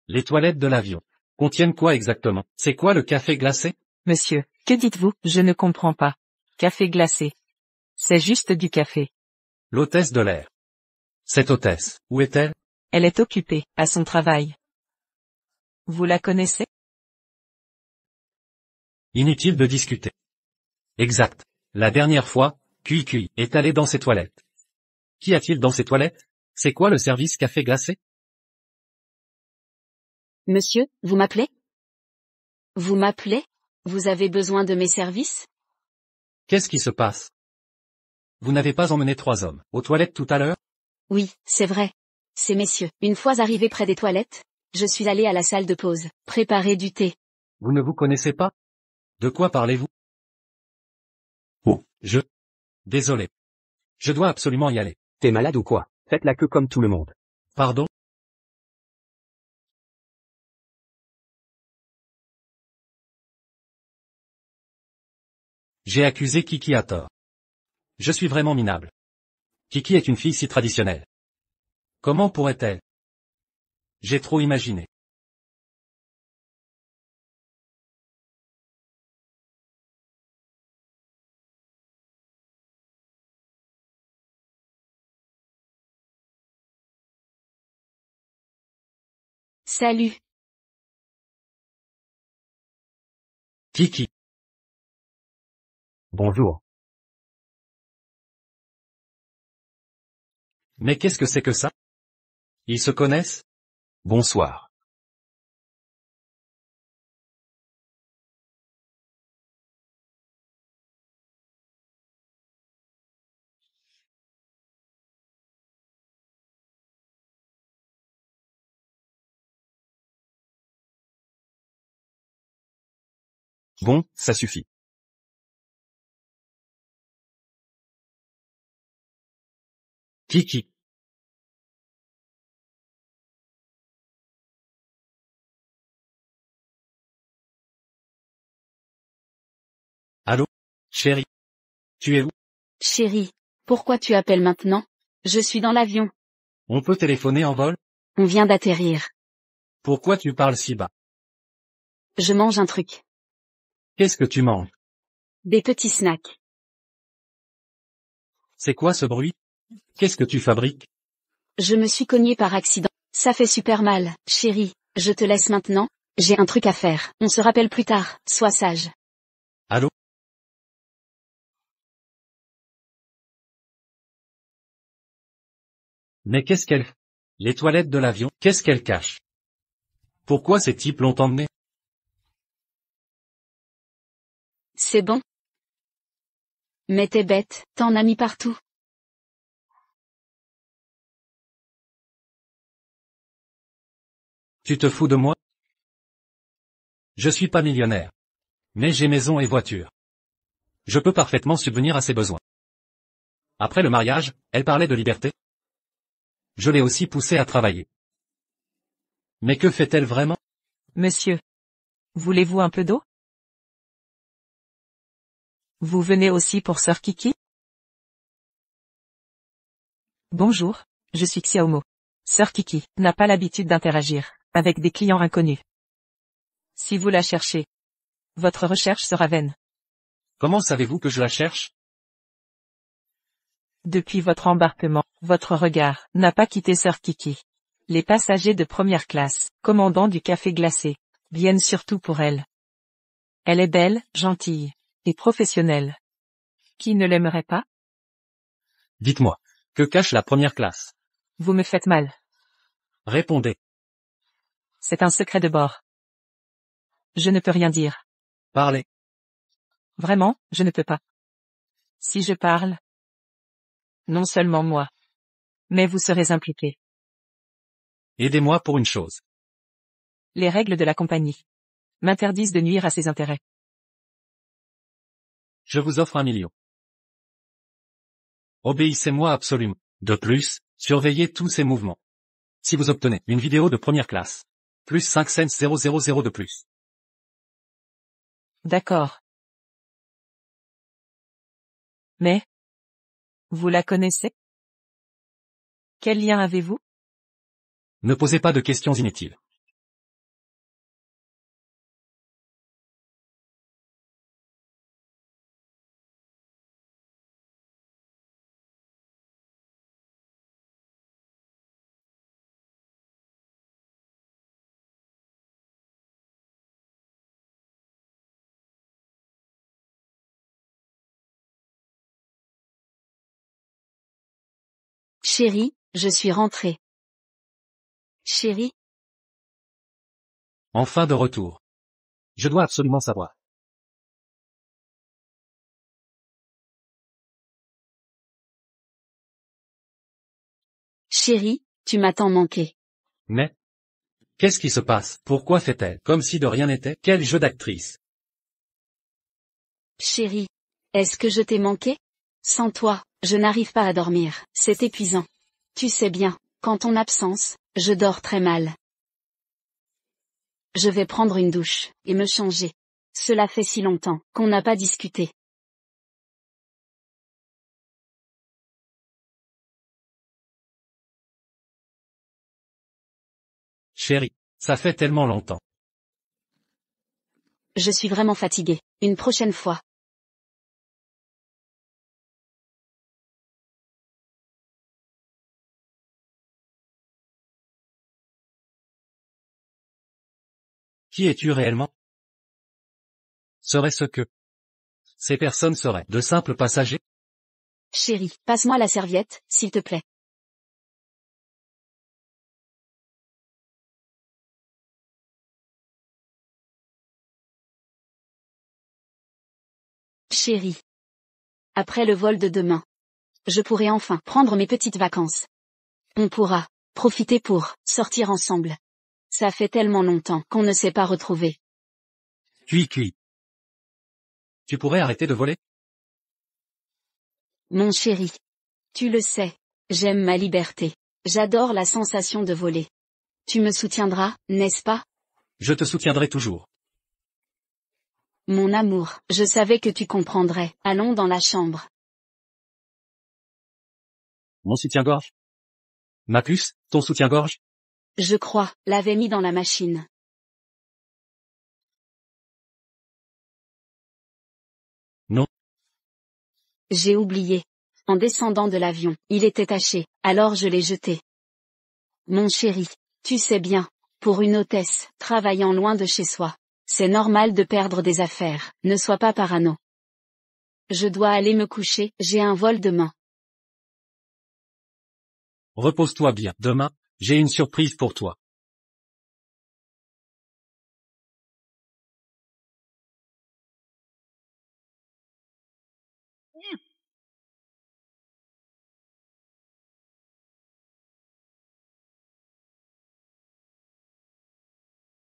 Les toilettes de l'avion contiennent quoi exactement? C'est quoi le café glacé? Monsieur, que dites-vous? Je ne comprends pas. Café glacé. C'est juste du café. L'hôtesse de l'air. Cette hôtesse, où est-elle? Elle est occupée, à son travail. Vous la connaissez? Inutile de discuter. Exact. La dernière fois, QQ est allé dans ses toilettes. Qu'y a-t-il dans ces toilettes? C'est quoi le service café glacé? Monsieur, vous m'appelez? Vous m'appelez? Vous avez besoin de mes services? Qu'est-ce qui se passe? Vous n'avez pas emmené 3 hommes aux toilettes tout à l'heure? Oui, c'est vrai. Ces messieurs, une fois arrivés près des toilettes, je suis allé à la salle de pause, préparer du thé. Vous ne vous connaissez pas? De quoi parlez-vous? Oh, Désolé. Je dois absolument y aller. T'es malade ou quoi? Faites la queue comme tout le monde. Pardon? J'ai accusé Kiki à tort. Je suis vraiment minable. Kiki est une fille si traditionnelle. Comment pourrait-elle? J'ai trop imaginé. Salut. Kiki. Bonjour. Mais qu'est-ce que c'est que ça? Ils se connaissent? Bonsoir. Bon, ça suffit. Kiki. Allô? Chérie. Tu es où? Chérie, pourquoi tu appelles maintenant? Je suis dans l'avion. On peut téléphoner en vol? On vient d'atterrir. Pourquoi tu parles si bas? Je mange un truc. Qu'est-ce que tu manges? Des petits snacks. C'est quoi ce bruit? Qu'est-ce que tu fabriques? Je me suis cogné par accident. Ça fait super mal, chérie. Je te laisse maintenant. J'ai un truc à faire. On se rappelle plus tard. Sois sage. Allô? Mais qu'est-ce qu'elle fait? Les toilettes de l'avion, qu'est-ce qu'elle cache? Pourquoi ces types l'ont emmené? C'est bon? Mais t'es bête, t'en as mis partout. Tu te fous de moi? Je suis pas millionnaire. Mais j'ai maison et voiture. Je peux parfaitement subvenir à ses besoins. Après le mariage, elle parlait de liberté. Je l'ai aussi poussée à travailler. Mais que fait-elle vraiment? Monsieur. Voulez-vous un peu d'eau? Vous venez aussi pour Sœur Kiki? Bonjour, je suis Xiaomo. Sœur Kiki n'a pas l'habitude d'interagir avec des clients inconnus. Si vous la cherchez, votre recherche sera vaine. Comment savez-vous que je la cherche? Depuis votre embarquement, votre regard n'a pas quitté Sœur Kiki. Les passagers de première classe, commandant du café glacé, viennent surtout pour elle. Elle est belle, gentille et professionnelle. Qui ne l'aimerait pas? Dites-moi, que cache la première classe? Vous me faites mal. Répondez. C'est un secret de bord. Je ne peux rien dire. Parlez. Vraiment, je ne peux pas. Si je parle, non seulement moi, mais vous serez impliqué. Aidez-moi pour une chose. Les règles de la compagnie m'interdisent de nuire à ses intérêts. Je vous offre 1 million. Obéissez-moi absolument. De plus, surveillez tous ses mouvements. Si vous obtenez une vidéo de première classe, plus 5 cents 000 de plus. D'accord. Mais, vous la connaissez? Quel lien avez-vous? Ne posez pas de questions inutiles. Chérie, je suis rentrée. Chérie, Enfin de retour. Je dois absolument savoir. chérie, tu m'as tant manqué. Mais, qu'est-ce qui se passe? Pourquoi fait-elle comme si de rien n'était? Quel jeu d'actrice! Chérie, est-ce que je t'ai manqué? Sans toi, je n'arrive pas à dormir, c'est épuisant. Tu sais bien, qu'en ton absence, je dors très mal. Je vais prendre une douche, et me changer. Cela fait si longtemps qu'on n'a pas discuté. Chérie, ça fait tellement longtemps. Je suis vraiment fatiguée. Une prochaine fois. Qui es-tu réellement? Serait-ce que ces personnes seraient de simples passagers? Chérie, passe-moi la serviette, s'il te plaît. Chérie. Après le vol de demain, je pourrai enfin prendre mes petites vacances. On pourra profiter pour sortir ensemble. Ça fait tellement longtemps qu'on ne s'est pas retrouvés. Cui. Tu pourrais arrêter de voler? Mon chéri. Tu le sais. J'aime ma liberté. J'adore la sensation de voler. Tu me soutiendras, n'est-ce pas? Je te soutiendrai toujours. Mon amour, je savais que tu comprendrais. Allons dans la chambre. Mon soutien-gorge? Ma puce, ton soutien-gorge? Je crois, l'avais mis dans la machine. Non. J'ai oublié. En descendant de l'avion, il était taché, alors je l'ai jeté. Mon chéri, tu sais bien, pour une hôtesse, travaillant loin de chez soi, c'est normal de perdre des affaires, ne sois pas parano. Je dois aller me coucher, j'ai un vol demain. Repose-toi bien. Demain, j'ai une surprise pour toi.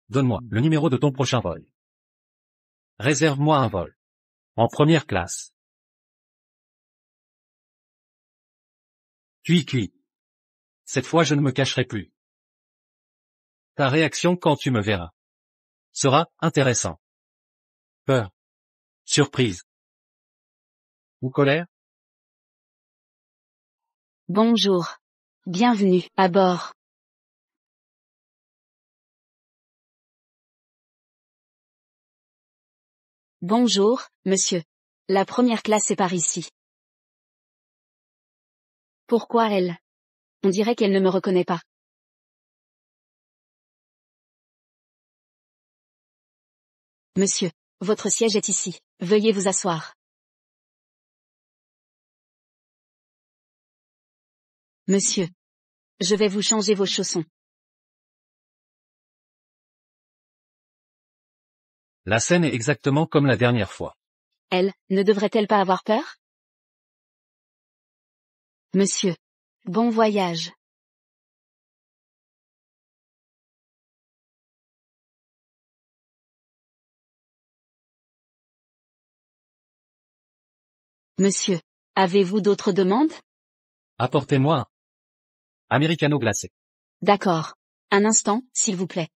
Donne-moi le numéro de ton prochain vol. Réserve-moi un vol. En première classe. Cui. Cette fois je ne me cacherai plus. Ta réaction quand tu me verras sera intéressant. Peur. Surprise. Ou colère? Bonjour. Bienvenue, à bord. Bonjour, monsieur. La première classe est par ici. Pourquoi elle? On dirait qu'elle ne me reconnaît pas. Monsieur, votre siège est ici. Veuillez vous asseoir. Monsieur. Je vais vous changer vos chaussons. La scène est exactement comme la dernière fois. Elle, ne devrait-elle pas avoir peur? Monsieur. Bon voyage. Monsieur. Avez-vous d'autres demandes? Apportez-moi un americano glacé. D'accord. Un instant, s'il vous plaît.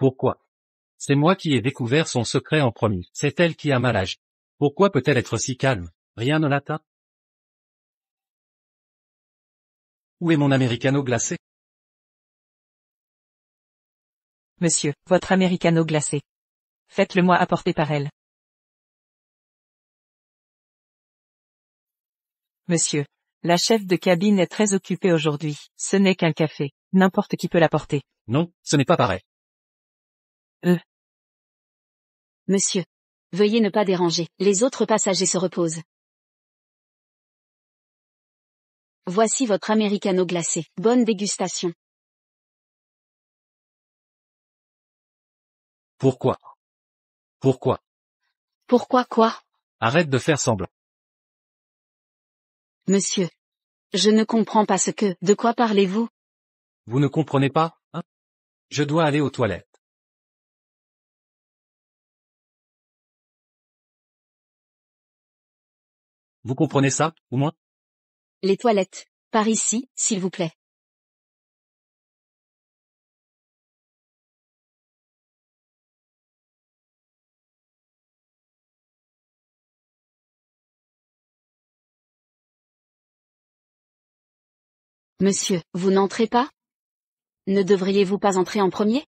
Pourquoi? C'est moi qui ai découvert son secret en premier. C'est elle qui a mal agi. Pourquoi peut-elle être si calme? Rien ne l'atteint? Où est mon americano glacé? Monsieur, votre americano glacé. Faites-le moi apporter par elle. Monsieur, La chef de cabine est très occupée aujourd'hui. Ce n'est qu'un café. N'importe qui peut l'apporter. Non, ce n'est pas pareil. Monsieur. Veuillez ne pas déranger. Les autres passagers se reposent. Voici votre americano glacé. Bonne dégustation. Pourquoi? Pourquoi? Pourquoi quoi? Arrête de faire semblant. Monsieur. Je ne comprends pas de quoi parlez-vous? Vous ne comprenez pas, hein? Je dois aller aux toilettes. Vous comprenez ça, ou moins? Les toilettes. Par ici, s'il vous plaît. Monsieur, vous n'entrez pas? Ne devriez-vous pas entrer en premier?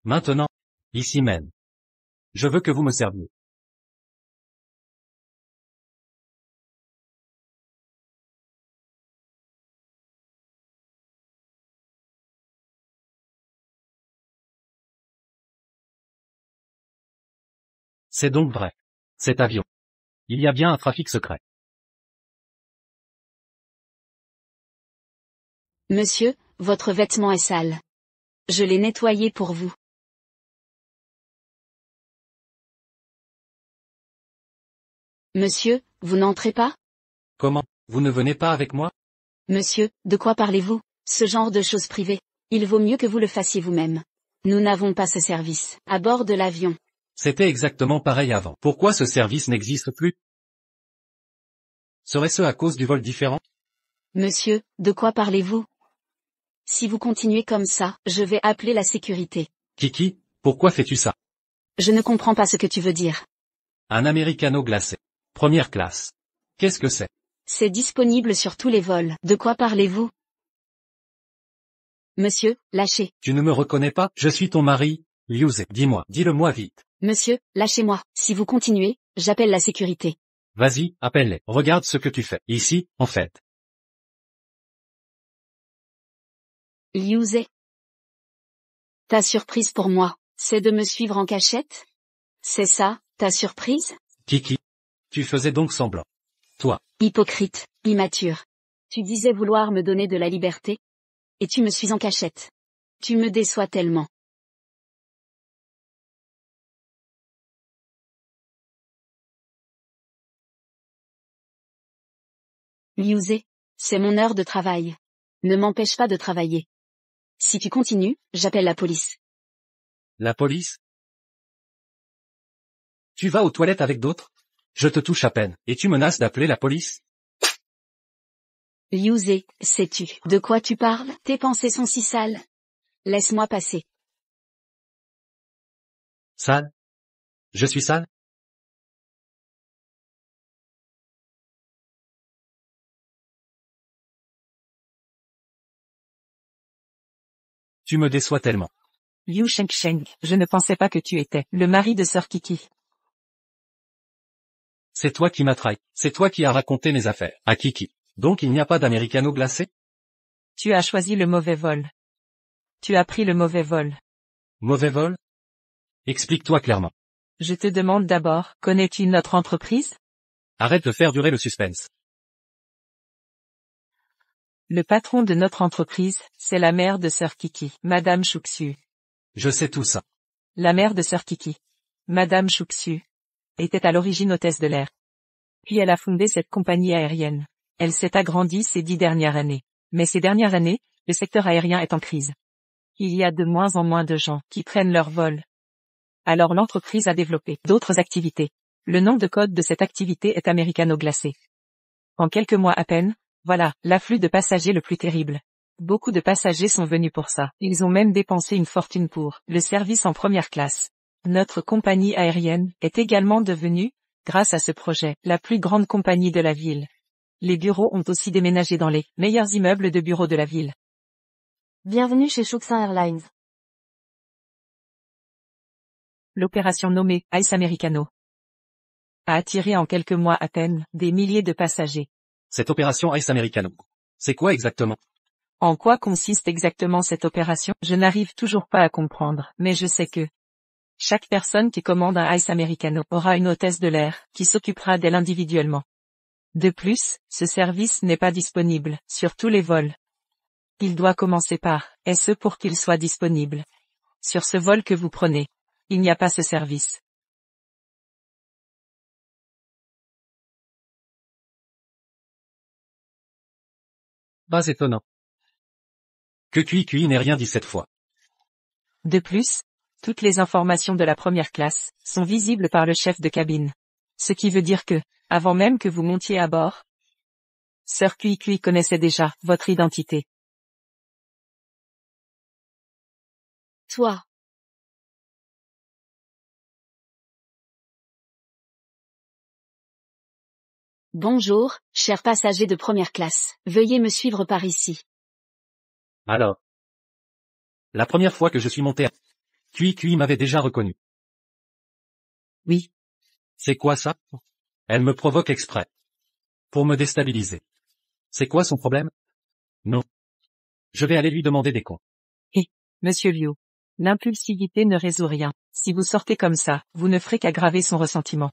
Maintenant. Ici même. Je veux que vous me serviez. C'est donc vrai. Cet avion. Il y a bien un trafic secret. Monsieur, votre vêtement est sale. Je l'ai nettoyé pour vous. Monsieur, vous n'entrez pas? Comment? Vous ne venez pas avec moi? Monsieur, de quoi parlez-vous? Ce genre de choses privées. Il vaut mieux que vous le fassiez vous-même. Nous n'avons pas ce service, à bord de l'avion. C'était exactement pareil avant. Pourquoi ce service n'existe plus? Serait-ce à cause du vol différent? Monsieur, de quoi parlez-vous? Si vous continuez comme ça, je vais appeler la sécurité. Kiki, pourquoi fais-tu ça? Je ne comprends pas ce que tu veux dire. Un americano glacé. Première classe. Qu'est-ce que c'est? C'est disponible sur tous les vols. De quoi parlez-vous? Monsieur, lâchez. Tu ne me reconnais pas? Je suis ton mari, Liuzé. Dis-moi, dis-le-moi vite. Monsieur, lâchez-moi. Si vous continuez, j'appelle la sécurité. Vas-y, appelle-les. Regarde ce que tu fais. Ici, en fait. Liuzé. Ta surprise pour moi, c'est de me suivre en cachette? C'est ça, ta surprise? Kiki. Tu faisais donc semblant. Toi. Hypocrite, immature. Tu disais vouloir me donner de la liberté? Et tu me suis en cachette. Tu me déçois tellement. Liuzé. C'est mon heure de travail. Ne m'empêche pas de travailler. Si tu continues, j'appelle la police. La police? Tu vas aux toilettes avec d'autres? Je te touche à peine, et tu menaces d'appeler la police? Liuzé, sais-tu de quoi tu parles? Tes pensées sont si sales. Laisse-moi passer. Sale? Je suis sale? Tu me déçois tellement. Liu Shengsheng, je ne pensais pas que tu étais le mari de Sœur Kiki. C'est toi qui m'as trahi. C'est toi qui as raconté mes affaires. À Kiki. Donc il n'y a pas d'americano glacé? Tu as choisi le mauvais vol. Tu as pris le mauvais vol. Mauvais vol? Explique-toi clairement. Je te demande d'abord, connais-tu notre entreprise? Arrête de faire durer le suspense. Le patron de notre entreprise, c'est la mère de Sœur Kiki, Madame Chouxu. Je sais tout ça. La mère de Sœur Kiki, Madame Chouxu, était à l'origine hôtesse de l'air. Puis elle a fondé cette compagnie aérienne. Elle s'est agrandie ces 10 dernières années. Mais ces dernières années, le secteur aérien est en crise. Il y a de moins en moins de gens qui prennent leur vol. Alors l'entreprise a développé d'autres activités. Le nom de code de cette activité est americano glacé. En quelques mois à peine, voilà, l'afflux de passagers le plus terrible. Beaucoup de passagers sont venus pour ça. Ils ont même dépensé une fortune pour le service en première classe. Notre compagnie aérienne est également devenue, grâce à ce projet, la plus grande compagnie de la ville. Les bureaux ont aussi déménagé dans les meilleurs immeubles de bureaux de la ville. Bienvenue chez Chouxin Airlines. L'opération nommée Ice Americano a attiré en quelques mois à peine des milliers de passagers. Cette opération Ice Americano. C'est quoi exactement? En quoi consiste exactement cette opération? Je n'arrive toujours pas à comprendre, mais je sais que chaque personne qui commande un Ice Americano aura une hôtesse de l'air, qui s'occupera d'elle individuellement. De plus, ce service n'est pas disponible sur tous les vols. Il doit commencer par SE pour qu'il soit disponible. Sur ce vol que vous prenez, il n'y a pas ce service. Pas étonnant. Que QI n'ait rien dit cette fois. De plus, toutes les informations de la première classe sont visibles par le chef de cabine. Ce qui veut dire que, avant même que vous montiez à bord, Sir QI connaissait déjà votre identité. Toi. Bonjour, chers passagers de première classe. Veuillez me suivre par ici. Alors. La première fois que je suis monté à QI m'avait déjà reconnu. Oui. C'est quoi ça? Elle me provoque exprès. Pour me déstabiliser. C'est quoi son problème? Non. Je vais aller lui demander des comptes. Monsieur Liu, l'impulsivité ne résout rien. Si vous sortez comme ça, vous ne ferez qu'aggraver son ressentiment.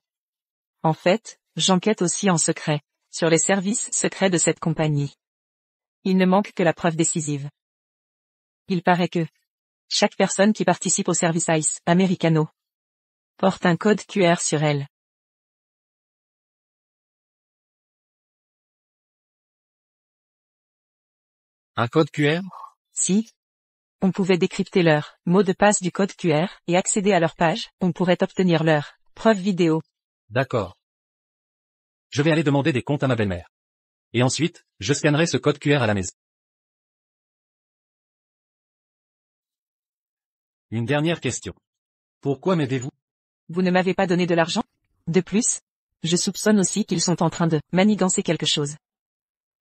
En fait, j'enquête aussi en secret, sur les services secrets de cette compagnie. Il ne manque que la preuve décisive. Il paraît que chaque personne qui participe au service Ice Americano porte un code QR sur elle. Un code QR? Si on pouvait décrypter leur mot de passe du code QR et accéder à leur page, on pourrait obtenir leur preuve vidéo. D'accord. Je vais aller demander des comptes à ma belle-mère. Et ensuite, je scannerai ce code QR à la maison. Une dernière question. Pourquoi m'aidez-vous? Vous ne m'avez pas donné de l'argent? De plus, je soupçonne aussi qu'ils sont en train de manigancer quelque chose.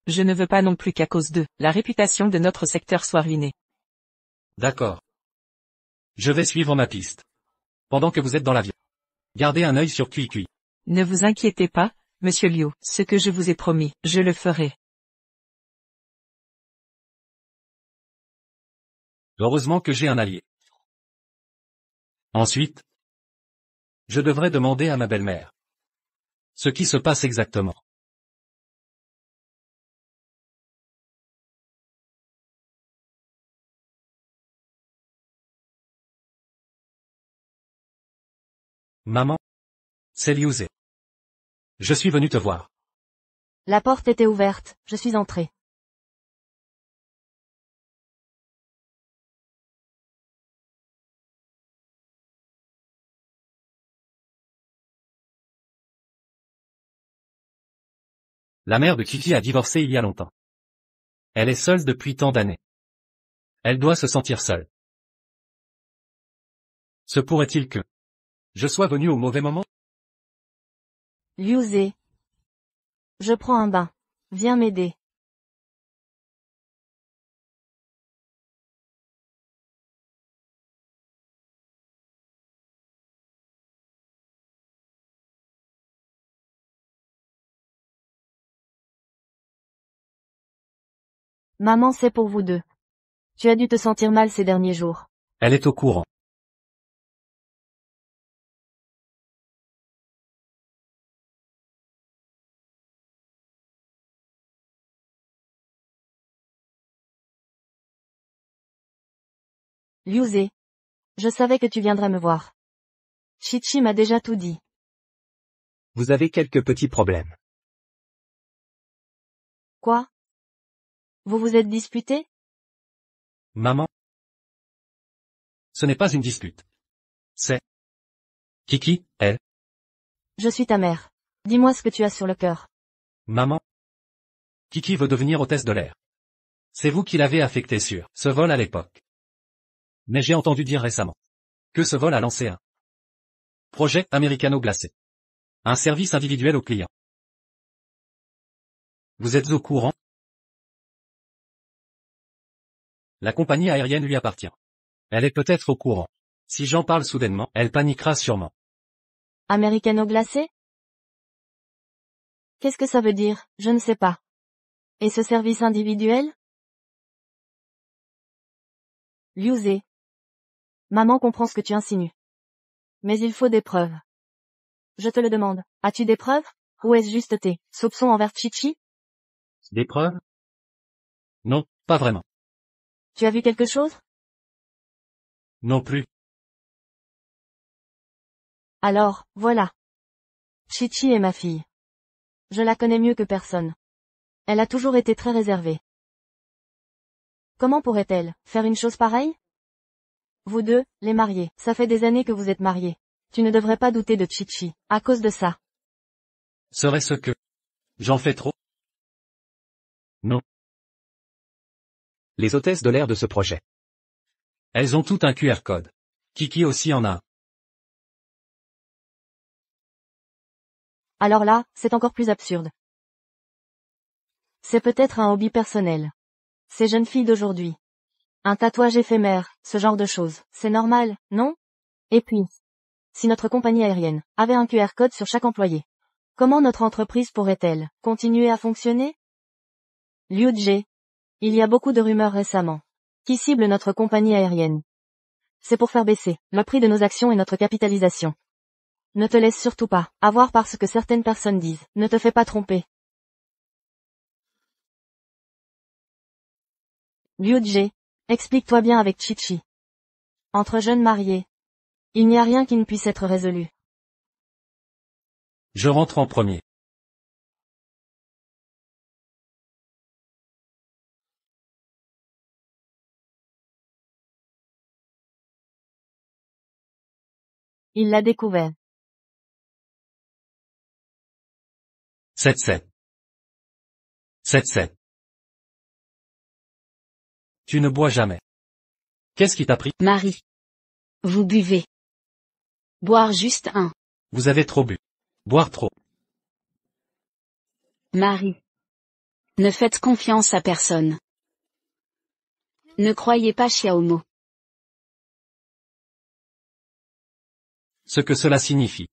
Je ne veux pas non plus qu'à cause d'eux, la réputation de notre secteur soit ruinée. D'accord. Je vais suivre ma piste. Pendant que vous êtes dans l'avion. Gardez un œil sur QI. Ne vous inquiétez pas, Monsieur Liu, ce que je vous ai promis, je le ferai. Heureusement que j'ai un allié. Ensuite, je devrais demander à ma belle-mère ce qui se passe exactement. Maman, c'est Liu Ze. Je suis venu te voir. La porte était ouverte, je suis entré. La mère de Kiki a divorcé il y a longtemps. Elle est seule depuis tant d'années. Elle doit se sentir seule. Se pourrait-il que je sois venu au mauvais moment? Liu Ze. Je prends un bain. Viens m'aider. Maman, c'est pour vous deux. Tu as dû te sentir mal ces derniers jours. Elle est au courant. Liu Ze. Je savais que tu viendrais me voir. Chichi m'a déjà tout dit. Vous avez quelques petits problèmes. Quoi? Vous vous êtes disputés? Maman. Ce n'est pas une dispute. C'est Kiki, elle. Je suis ta mère. Dis-moi ce que tu as sur le cœur. Maman. Kiki veut devenir hôtesse de l'air. C'est vous qui l'avez affecté sur ce vol à l'époque. Mais j'ai entendu dire récemment que ce vol a lancé un projet Americano glacé. Un service individuel aux clients. Vous êtes au courant? La compagnie aérienne lui appartient. Elle est peut-être au courant. Si j'en parle soudainement, elle paniquera sûrement. Americano glacé? Qu'est-ce que ça veut dire? Je ne sais pas. Et ce service individuel? Liu. Maman comprend ce que tu insinues. Mais il faut des preuves. Je te le demande, as-tu des preuves? Ou est-ce juste tes soupçons envers Chi-Chi? Des preuves? Non, pas vraiment. Tu as vu quelque chose? Non plus. Alors, voilà. Chi-Chi est ma fille. Je la connais mieux que personne. Elle a toujours été très réservée. Comment pourrait-elle faire une chose pareille? Vous deux, les mariés, ça fait des années que vous êtes mariés. Tu ne devrais pas douter de Chi-Chi, à cause de ça. Serait-ce que j'en fais trop? Non. Les hôtesses de l'air de ce projet. Elles ont tout un QR code. Kiki aussi en a un. Alors là, c'est encore plus absurde. C'est peut-être un hobby personnel. Ces jeunes filles d'aujourd'hui. Un tatouage éphémère, ce genre de choses, c'est normal, non? Et puis, si notre compagnie aérienne avait un QR code sur chaque employé, comment notre entreprise pourrait-elle continuer à fonctionner? Liu Jie. Il y a beaucoup de rumeurs récemment qui ciblent notre compagnie aérienne. C'est pour faire baisser le prix de nos actions et notre capitalisation. Ne te laisse surtout pas avoir par ce que certaines personnes disent. Ne te fais pas tromper. Liu Jie. Explique-toi bien avec Chi-Chi. Entre jeunes mariés, il n'y a rien qui ne puisse être résolu. Je rentre en premier. Il l'a découvert. 7-7. 7-7. Tu ne bois jamais. Qu'est-ce qui t'a pris? Marie. Vous buvez. Boire juste un. Vous avez trop bu. Boire trop. Marie. Ne faites confiance à personne. Ne croyez pas Xiaomo. Ce que cela signifie.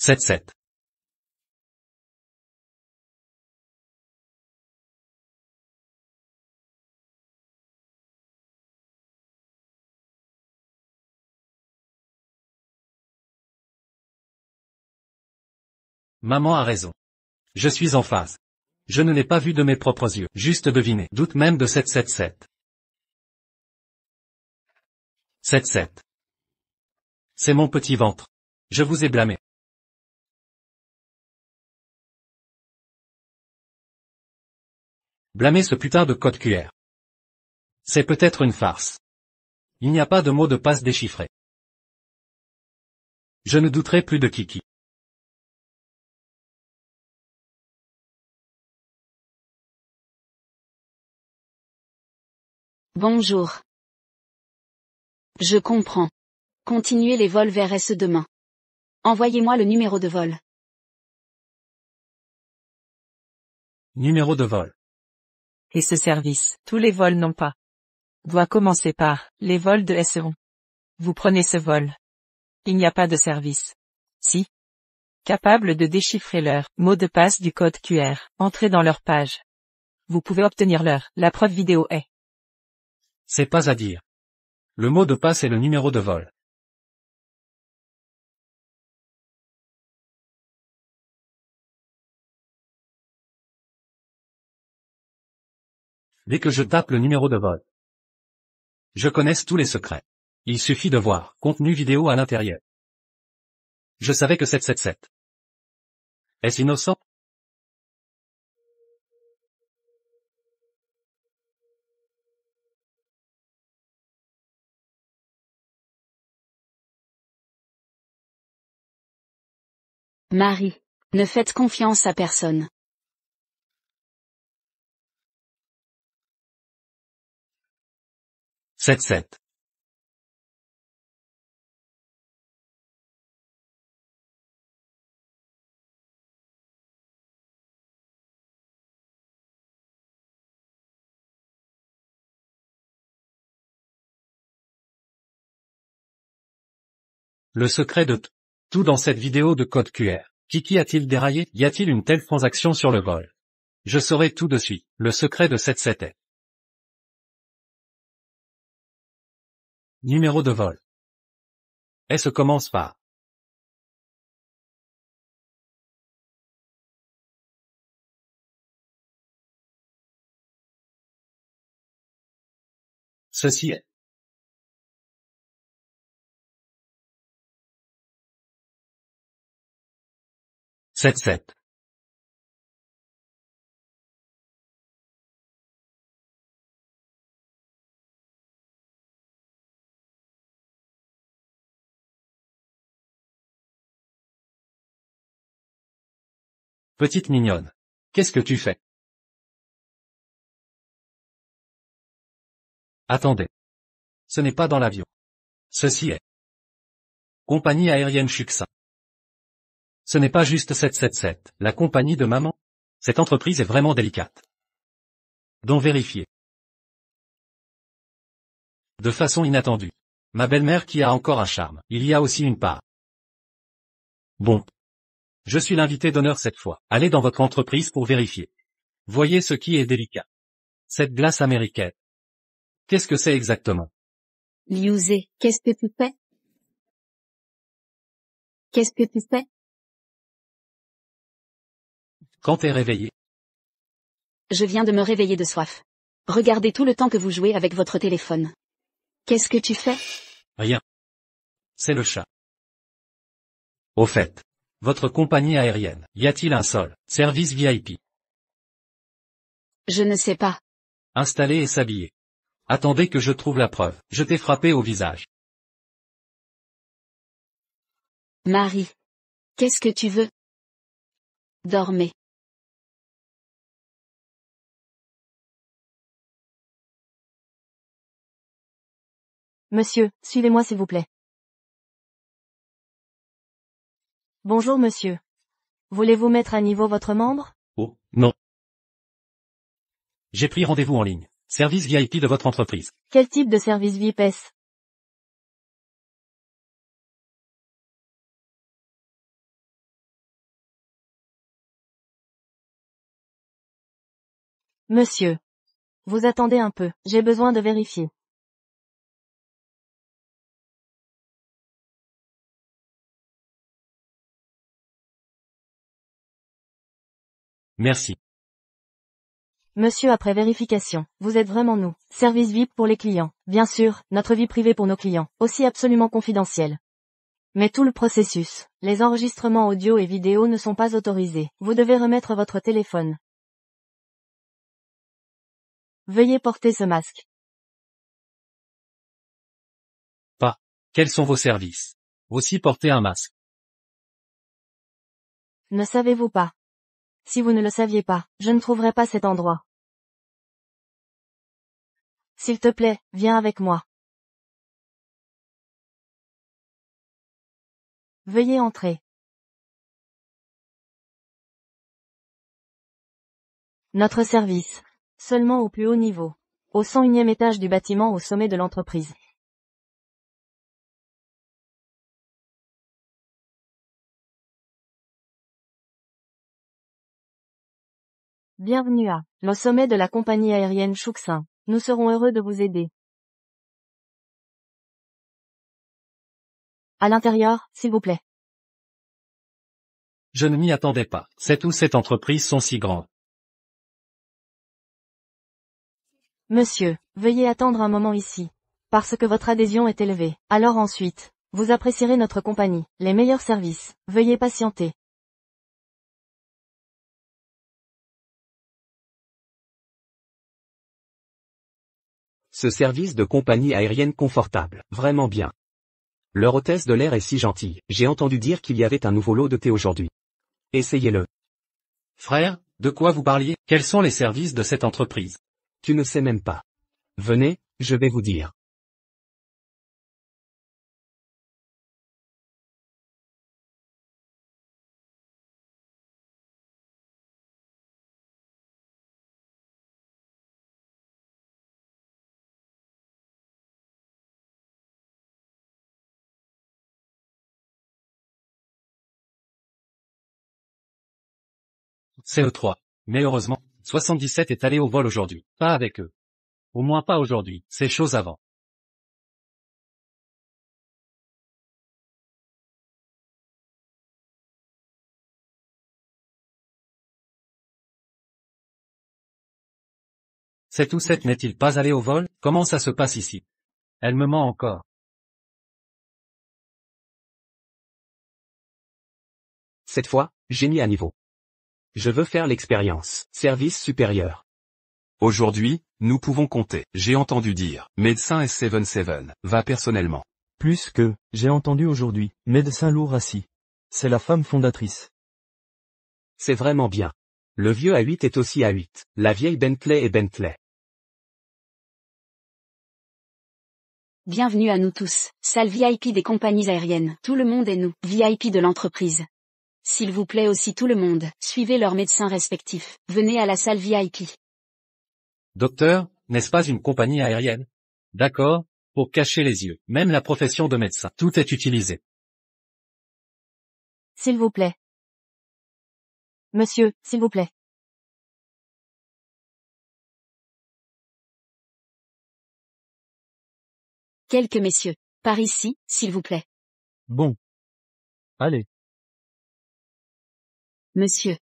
7-7. Maman a raison. Je suis en phase. Je ne l'ai pas vu de mes propres yeux. Juste deviner. Doute même de 7-7-7. 7-7. C'est mon petit ventre. Je vous ai blâmé. Blâmer ce putain de code QR. C'est peut-être une farce. Il n'y a pas de mot de passe déchiffré. Je ne douterai plus de Kiki. Bonjour. Je comprends. Continuez les vols vers S demain. Envoyez-moi le numéro de vol. Numéro de vol. Et ce service, tous les vols n'ont pas. Doit commencer par, les vols de SEO. Vous prenez ce vol. Il n'y a pas de service. Si. Capable de déchiffrer leur mot de passe du code QR, entrez dans leur page. Vous pouvez obtenir la preuve vidéo est. C'est pas à dire. Le mot de passe est le numéro de vol. Dès que je tape le numéro de vol, je connais tous les secrets. Il suffit de voir contenu vidéo à l'intérieur. Je savais que 777. Est-ce innocent? Marie. Ne faites confiance à personne. Sept sept. Le secret de tout dans cette vidéo de code QR. Kiki a-t-il déraillé? Y a-t-il une telle transaction sur le vol? Je saurai tout de suite. Le secret de cette est. Numéro de vol. S commence par. Ceci est. Sept. Petite mignonne. Qu'est-ce que tu fais? Attendez. Ce n'est pas dans l'avion. Ceci est. Compagnie aérienne Chuxin. Ce n'est pas juste 777, la compagnie de maman. Cette entreprise est vraiment délicate. Donc vérifiez. De façon inattendue. Ma belle-mère qui a encore un charme. Il y a aussi une part. Bon. Je suis l'invité d'honneur cette fois. Allez dans votre entreprise pour vérifier. Voyez ce qui est délicat. Cette glace américaine. Qu'est-ce que c'est exactement? Liusé, qu'est-ce que tu fais? Qu'est-ce que tu fais? Quand t'es réveillé? Je viens de me réveiller de soif. Regardez tout le temps que vous jouez avec votre téléphone. Qu'est-ce que tu fais? Rien. C'est le chat. Au fait. Votre compagnie aérienne, y a-t-il un seul service VIP? Je ne sais pas. Installer et s'habiller. Attendez que je trouve la preuve. Je t'ai frappé au visage. Marie. Qu'est-ce que tu veux? Dormez. Monsieur, suivez-moi s'il vous plaît. Bonjour monsieur. Voulez-vous mettre à niveau votre membre? Oh, non. J'ai pris rendez-vous en ligne. Service VIP de votre entreprise. Quel type de service VIP est-ce? Monsieur. Vous attendez un peu, j'ai besoin de vérifier. Merci. Monsieur, après vérification, vous êtes vraiment nous. Service VIP pour les clients. Bien sûr, notre vie privée pour nos clients, aussi absolument confidentielle. Mais tout le processus, les enregistrements audio et vidéo ne sont pas autorisés. Vous devez remettre votre téléphone. Veuillez porter ce masque. Pas. Quels sont vos services? Aussi porter un masque. Ne savez-vous pas? Si vous ne le saviez pas, je ne trouverai pas cet endroit. S'il te plaît, viens avec moi. Veuillez entrer. Notre service. Seulement au plus haut niveau. Au 101e étage du bâtiment au sommet de l'entreprise. Bienvenue à le sommet de la compagnie aérienne Chuxin. Nous serons heureux de vous aider. À l'intérieur, s'il vous plaît. Je ne m'y attendais pas. C'est où cette entreprise sont si grandes. Monsieur, veuillez attendre un moment ici. Parce que votre adhésion est élevée. Alors ensuite, vous apprécierez notre compagnie, les meilleurs services. Veuillez patienter. Ce service de compagnie aérienne confortable, vraiment bien. Leur hôtesse de l'air est si gentille. J'ai entendu dire qu'il y avait un nouveau lot de thé aujourd'hui. Essayez-le. Frère, de quoi vous parliez? Quels sont les services de cette entreprise? Tu ne sais même pas. Venez, je vais vous dire. CE3. Mais heureusement, 77 est allé au vol aujourd'hui. Pas avec eux. Au moins pas aujourd'hui, c'est chose avant. Cet ou cette n'est-il pas allé au vol? Comment ça se passe ici? Elle me ment encore. Cette fois, j'ai mis à niveau. Je veux faire l'expérience. Service supérieur. Aujourd'hui, nous pouvons compter. J'ai entendu dire, médecin S77, va personnellement. Plus que, j'ai entendu aujourd'hui, médecin lourd assis. C'est la femme fondatrice. C'est vraiment bien. Le vieux A8 est aussi A8. La vieille Bentley est Bentley. Bienvenue à nous tous, salle VIP des compagnies aériennes. Tout le monde est nous, VIP de l'entreprise. S'il vous plaît aussi tout le monde, suivez leurs médecins respectifs. Venez à la salle VIP. Docteur, n'est-ce pas une compagnie aérienne? D'accord, pour cacher les yeux. Même la profession de médecin, tout est utilisé. S'il vous plaît. Monsieur, s'il vous plaît. Quelques messieurs. Par ici, s'il vous plaît. Bon. Allez. Monsieur.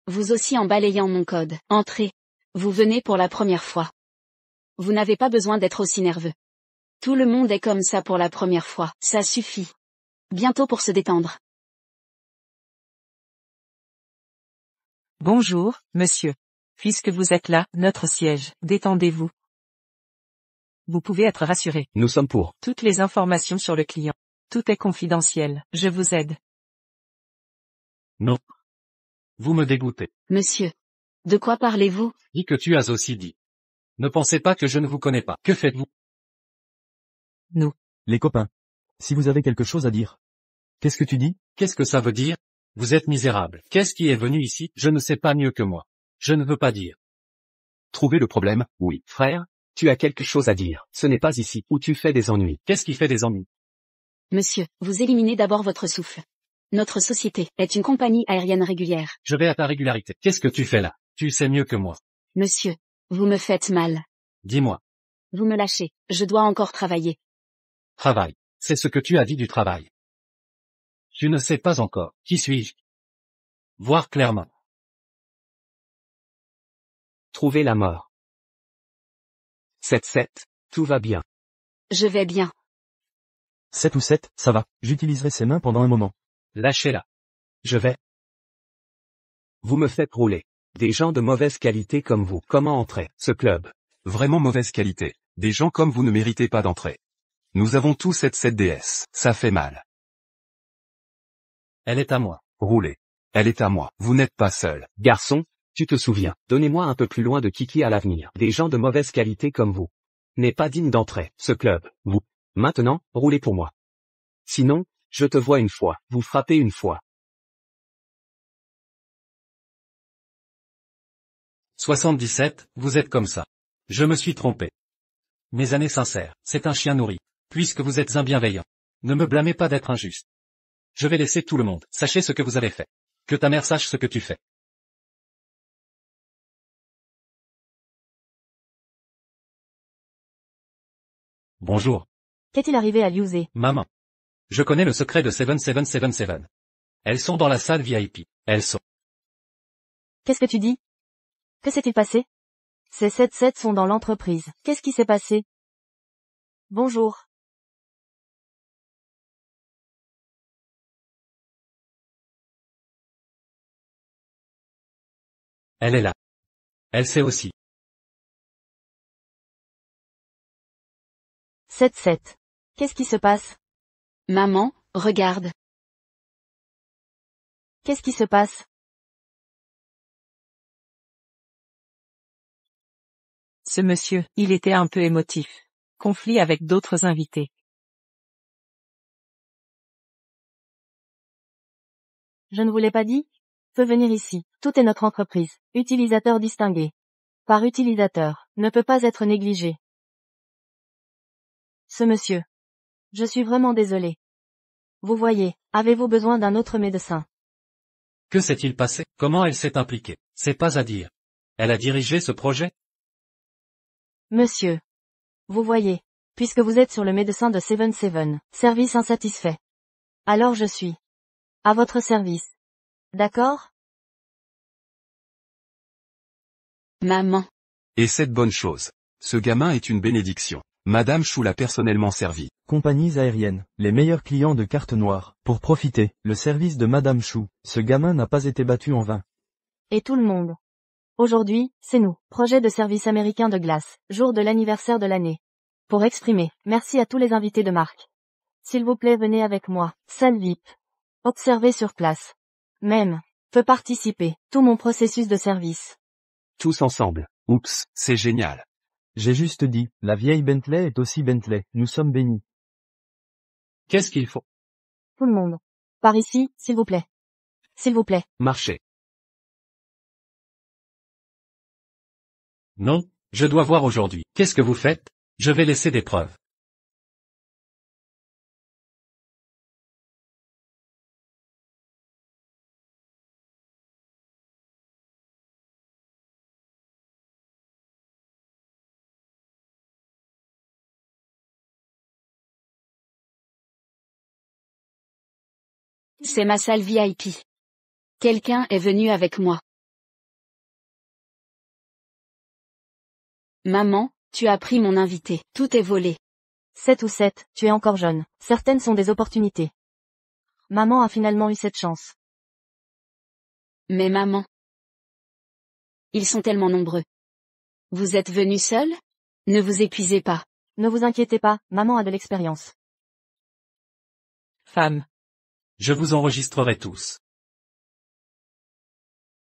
Vous aussi en balayant mon code. Entrez. Vous venez pour la première fois. Vous n'avez pas besoin d'être aussi nerveux. Tout le monde est comme ça pour la première fois. Ça suffit. Bientôt pour se détendre. Bonjour, monsieur. Puisque vous êtes là, notre siège, détendez-vous. Vous pouvez être rassuré. Nous sommes pour. Toutes les informations sur le client. Tout est confidentiel. Je vous aide. Non. Vous me dégoûtez. Monsieur. De quoi parlez-vous? Dis que tu as aussi dit. Ne pensez pas que je ne vous connais pas. Que faites-vous? Nous. Les copains. Si vous avez quelque chose à dire. Qu'est-ce que tu dis? Qu'est-ce que ça veut dire? Vous êtes misérable. Qu'est-ce qui est venu ici? Je ne sais pas mieux que moi. Je ne veux pas dire. Trouver le problème? Oui. Frère, tu as quelque chose à dire. Ce n'est pas ici où tu fais des ennuis. Qu'est-ce qui fait des ennuis? Monsieur, vous éliminez d'abord votre souffle. Notre société est une compagnie aérienne régulière. Je vais à ta régularité. Qu'est-ce que tu fais là? Tu sais mieux que moi. Monsieur, vous me faites mal. Dis-moi. Vous me lâchez. Je dois encore travailler. Travail. C'est ce que tu as dit du travail. Tu ne sais pas encore. Qui suis-je? Voir clairement. Trouver la mort. 7-7, tout va bien. Je vais bien. 7 ou 7, ça va. J'utiliserai ses mains pendant un moment. Lâchez-la. Je vais. Vous me faites rouler. Des gens de mauvaise qualité comme vous. Comment entrer, ce club? Vraiment mauvaise qualité. Des gens comme vous ne méritez pas d'entrer. Nous avons tous cette 7DS. Ça fait mal. Elle est à moi. Roulez. Elle est à moi. Vous n'êtes pas seul. Garçon, tu te souviens. Donnez-moi un peu plus loin de Kiki à l'avenir. Des gens de mauvaise qualité comme vous. N'est pas digne d'entrer, ce club. Vous. Maintenant, roulez pour moi. Sinon, je te vois une fois. Vous frappez une fois. 77, vous êtes comme ça. Je me suis trompé. Mes années sincères, c'est un chien nourri. Puisque vous êtes un bienveillant. Ne me blâmez pas d'être injuste. Je vais laisser tout le monde. Sachez ce que vous avez fait. Que ta mère sache ce que tu fais. Bonjour. Qu'est-il arrivé à Liuzé? Maman. Je connais le secret de 7777. Elles sont dans la salle VIP. Elles sont. Qu'est-ce que tu dis? Que s'est-il passé? Ces 7-7 sont dans l'entreprise. Qu'est-ce qui s'est passé? Bonjour. Elle est là. Elle sait aussi. 7-7. Qu'est-ce qui se passe? Maman, regarde. Qu'est-ce qui se passe? Ce monsieur, il était un peu émotif. Conflit avec d'autres invités. Je ne vous l'ai pas dit? Peut venir ici. Tout est notre entreprise. Utilisateur distingué. Par utilisateur, ne peut pas être négligé. Ce monsieur. Je suis vraiment désolé. Vous voyez, avez-vous besoin d'un autre médecin? Que s'est-il passé? Comment elle s'est impliquée? C'est pas à dire. Elle a dirigé ce projet? Monsieur. Vous voyez. Puisque vous êtes sur le médecin de 77, service insatisfait. Alors je suis. À votre service. D'accord? Maman. Et cette bonne chose. Ce gamin est une bénédiction. Madame Chou l'a personnellement servi. Compagnies aériennes, les meilleurs clients de carte noire. Pour profiter, le service de Madame Chou. Ce gamin n'a pas été battu en vain. Et tout le monde. Aujourd'hui, c'est nous. Projet de service américain de glace. Jour de l'anniversaire de l'année. Pour exprimer, merci à tous les invités de marque. S'il vous plaît, venez avec moi. Salle VIP. Observez sur place. Même. Peut participer. Tout mon processus de service. Tous ensemble. Oups, c'est génial. J'ai juste dit, la vieille Bentley est aussi Bentley. Nous sommes bénis. Qu'est-ce qu'il faut? Tout le monde. Par ici, s'il vous plaît. S'il vous plaît. Marchez. Non, je dois voir aujourd'hui. Qu'est-ce que vous faites? Je vais laisser des preuves. C'est ma salle VIP. Quelqu'un est venu avec moi. Maman, tu as pris mon invité. Tout est volé. 7 ou 7, tu es encore jeune. Certaines sont des opportunités. Maman a finalement eu cette chance. Mais maman. Ils sont tellement nombreux. Vous êtes venu seul? Ne vous épuisez pas. Ne vous inquiétez pas, maman a de l'expérience. Femme. Je vous enregistrerai tous.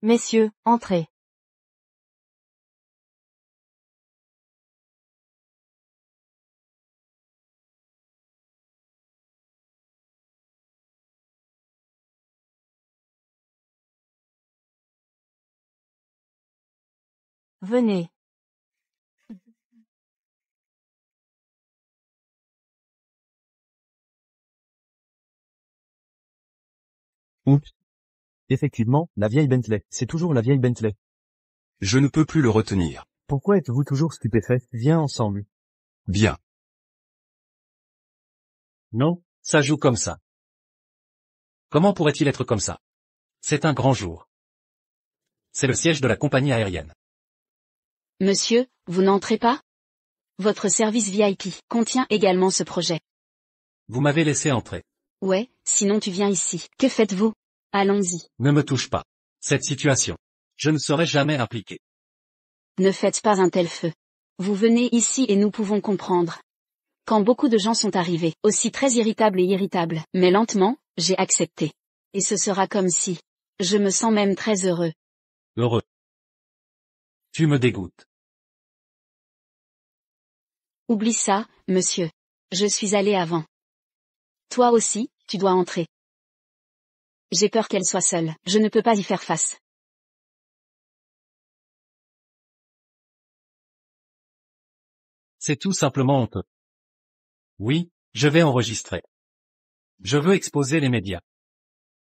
Messieurs, entrez. Venez. Oups. Effectivement, la vieille Bentley. C'est toujours la vieille Bentley. Je ne peux plus le retenir. Pourquoi êtes-vous toujours stupéfait? Viens ensemble. Bien. Non, ça joue comme ça. Comment pourrait-il être comme ça? C'est un grand jour. C'est le siège de la compagnie aérienne. Monsieur, vous n'entrez pas? Votre service VIP contient également ce projet. Vous m'avez laissé entrer. Ouais, sinon tu viens ici. Que faites-vous? Allons-y. Ne me touche pas. Cette situation. Je ne serai jamais impliqué. Ne faites pas un tel feu. Vous venez ici et nous pouvons comprendre. Quand beaucoup de gens sont arrivés, aussi très irritables et irritables, mais lentement, j'ai accepté. Et ce sera comme si. Je me sens même très heureux. Heureux. Tu me dégoûtes. Oublie ça, monsieur. Je suis allé avant. Toi aussi, tu dois entrer. J'ai peur qu'elle soit seule. Je ne peux pas y faire face. C'est tout simplement honteux. Oui, je vais enregistrer. Je veux exposer les médias.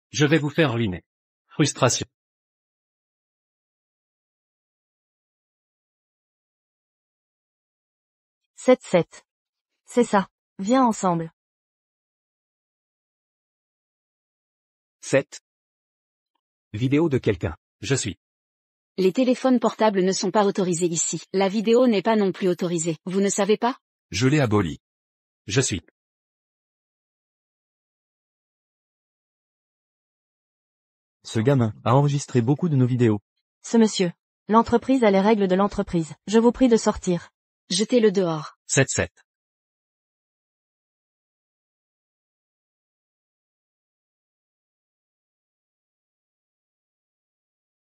Je vais vous faire ruiner. Frustration. Sept. C'est ça. Viens ensemble. 7. Vidéo de quelqu'un. Je suis. Les téléphones portables ne sont pas autorisés ici. La vidéo n'est pas non plus autorisée. Vous ne savez pas? Je l'ai aboli. Je suis. Ce gamin a enregistré beaucoup de nos vidéos. Ce monsieur. L'entreprise a les règles de l'entreprise. Je vous prie de sortir. Jetez-le dehors. 7.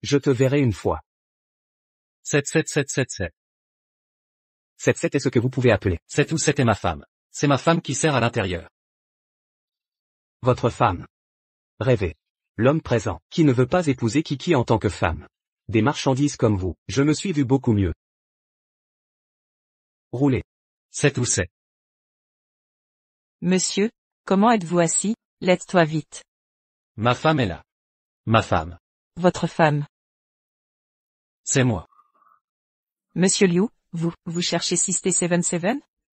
Je te verrai une fois. 7. 7 est ce que vous pouvez appeler. 7 ou 7 est ma femme. C'est ma femme qui sert à l'intérieur. Votre femme. Rêvez. L'homme présent, qui ne veut pas épouser Kiki en tant que femme. Des marchandises comme vous, je me suis vu beaucoup mieux. Roulez. 7 ou 7. Monsieur, comment êtes-vous assis? Lève-toi vite. Ma femme est là. Ma femme. Votre femme. C'est moi. Monsieur Liu, vous cherchez Sisté 77?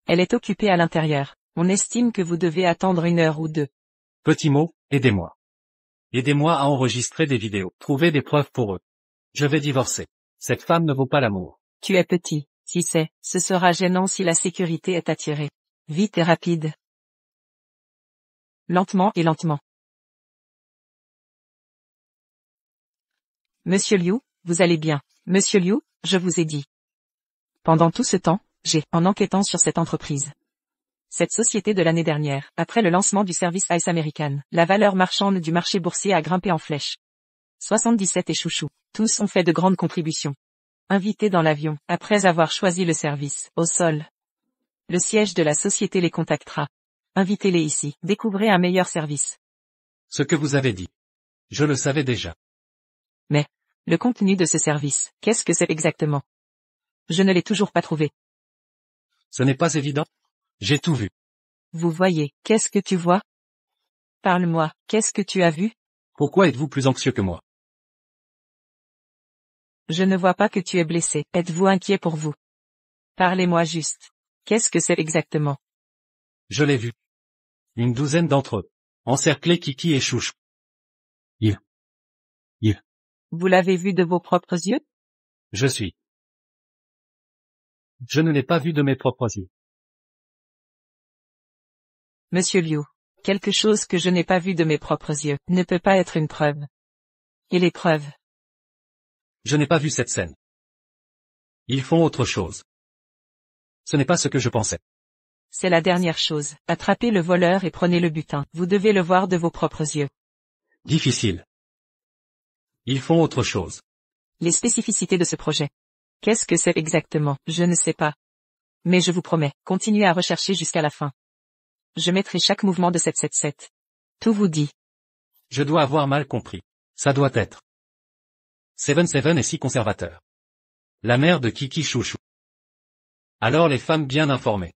Elle est occupée à l'intérieur. On estime que vous devez attendre 1 heure ou 2. Petit mot, aidez-moi. Aidez-moi à enregistrer des vidéos. Trouvez des preuves pour eux. Je vais divorcer. Cette femme ne vaut pas l'amour. Tu es petit, si ce sera gênant si la sécurité est attirée. Vite et rapide. Lentement et lentement. Monsieur Liu, vous allez bien. Monsieur Liu, je vous ai dit. Pendant tout ce temps, en enquêtant sur cette entreprise. Cette société de l'année dernière, après le lancement du service Ice American, la valeur marchande du marché boursier a grimpé en flèche. 77 et Chouchou, tous ont fait de grandes contributions. Invités dans l'avion, après avoir choisi le service, au sol. Le siège de la société les contactera. Invitez-les ici, découvrez un meilleur service. Ce que vous avez dit. Je le savais déjà. Mais, le contenu de ce service, qu'est-ce que c'est exactement? Je ne l'ai toujours pas trouvé. Ce n'est pas évident. J'ai tout vu. Vous voyez, qu'est-ce que tu vois? Parle-moi, qu'est-ce que tu as vu? Pourquoi êtes-vous plus anxieux que moi? Je ne vois pas que tu es blessé. Êtes-vous inquiet pour vous? Parlez-moi juste. Qu'est-ce que c'est exactement? Je l'ai vu. Une douzaine d'entre eux. Encercler Kiki et Chouchou. Vous l'avez vu de vos propres yeux? Je ne l'ai pas vu de mes propres yeux. Monsieur Liu, quelque chose que je n'ai pas vu de mes propres yeux ne peut pas être une preuve. Et les preuves? Je n'ai pas vu cette scène. Ils font autre chose. Ce n'est pas ce que je pensais. C'est la dernière chose. Attrapez le voleur et prenez le butin. Vous devez le voir de vos propres yeux. Difficile. Ils font autre chose. Les spécificités de ce projet. Qu'est-ce que c'est exactement? Je ne sais pas. Mais je vous promets, continuez à rechercher jusqu'à la fin. Je mettrai chaque mouvement de 777. Tout vous dit. Je dois avoir mal compris. Ça doit être. 77 est si conservateur. La mère de Kiki Chouchou. Alors les femmes bien informées.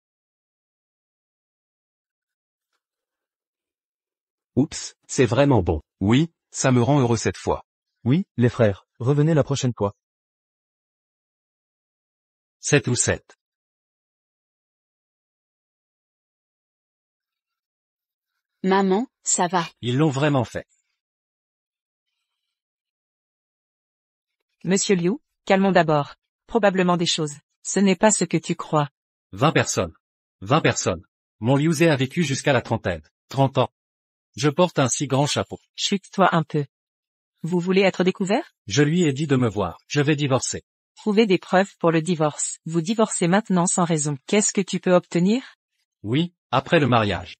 Oups, c'est vraiment bon. Oui, ça me rend heureux cette fois. Oui, les frères, revenez la prochaine fois. 7 ou 7. Maman, ça va. Ils l'ont vraiment fait. Monsieur Liu, calmons d'abord. Probablement des choses. Ce n'est pas ce que tu crois. 20 personnes. 20 personnes. Mon Liuzé a vécu jusqu'à la trentaine. 30 ans. Je porte un si grand chapeau. Chute-toi un peu. Vous voulez être découvert? Je lui ai dit de me voir. Je vais divorcer. Trouvez des preuves pour le divorce. Vous divorcez maintenant sans raison. Qu'est-ce que tu peux obtenir? Oui, après le mariage.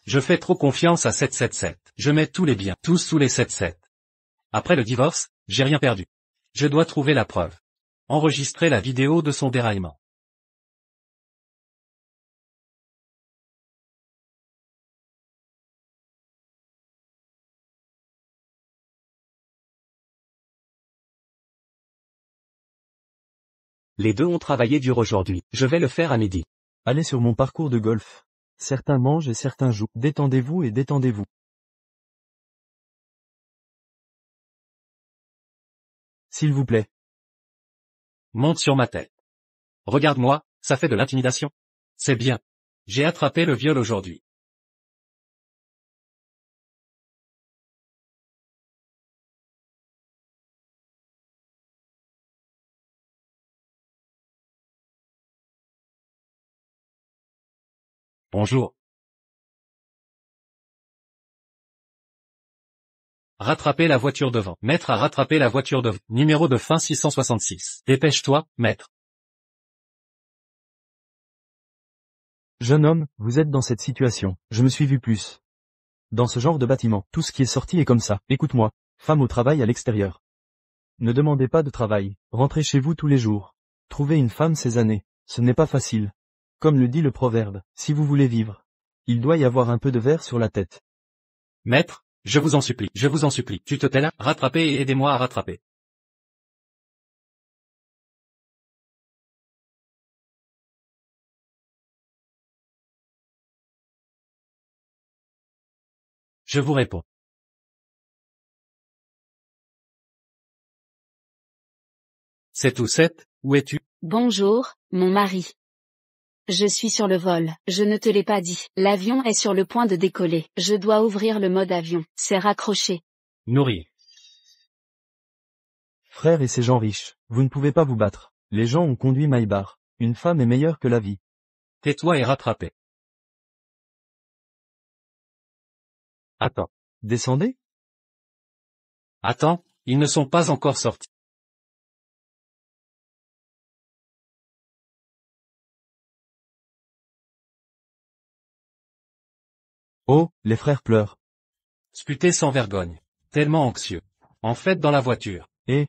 Je fais trop confiance à 777. Je mets tous les biens, tous sous les 77. Après le divorce, j'ai rien perdu. Je dois trouver la preuve. Enregistrer la vidéo de son déraillement. Les deux ont travaillé dur aujourd'hui. Je vais le faire à midi. Allez sur mon parcours de golf. Certains mangent et certains jouent. Détendez-vous et détendez-vous. S'il vous plaît. Monte sur ma tête. Regarde-moi, ça fait de l'intimidation. C'est bien. J'ai attrapé le viol aujourd'hui. Bonjour. Rattraper la voiture devant. Maître a rattrapé la voiture devant. Numéro de fin 666. Dépêche-toi, maître. Jeune homme, vous êtes dans cette situation. Je me suis vu plus. Dans ce genre de bâtiment, tout ce qui est sorti est comme ça. Écoute-moi. Femme au travail à l'extérieur. Ne demandez pas de travail. Rentrez chez vous tous les jours. Trouver une femme ces années, ce n'est pas facile. Comme le dit le proverbe, si vous voulez vivre, il doit y avoir un peu de verre sur la tête. Maître, je vous en supplie, tu te tais là, rattrapez et aidez-moi à rattraper. Je vous réponds. C'est tout 7, où es-tu? Bonjour, mon mari. Je suis sur le vol, je ne te l'ai pas dit. L'avion est sur le point de décoller. Je dois ouvrir le mode avion. C'est raccroché. Nourri. Frère et ces gens riches, vous ne pouvez pas vous battre. Les gens ont conduit Maïbar. Une femme est meilleure que la vie. Tais-toi et rattrapé. Attends. Descendez? Attends, ils ne sont pas encore sortis. Oh, les frères pleurent. Sputé sans vergogne. Tellement anxieux. En fait dans la voiture. Et,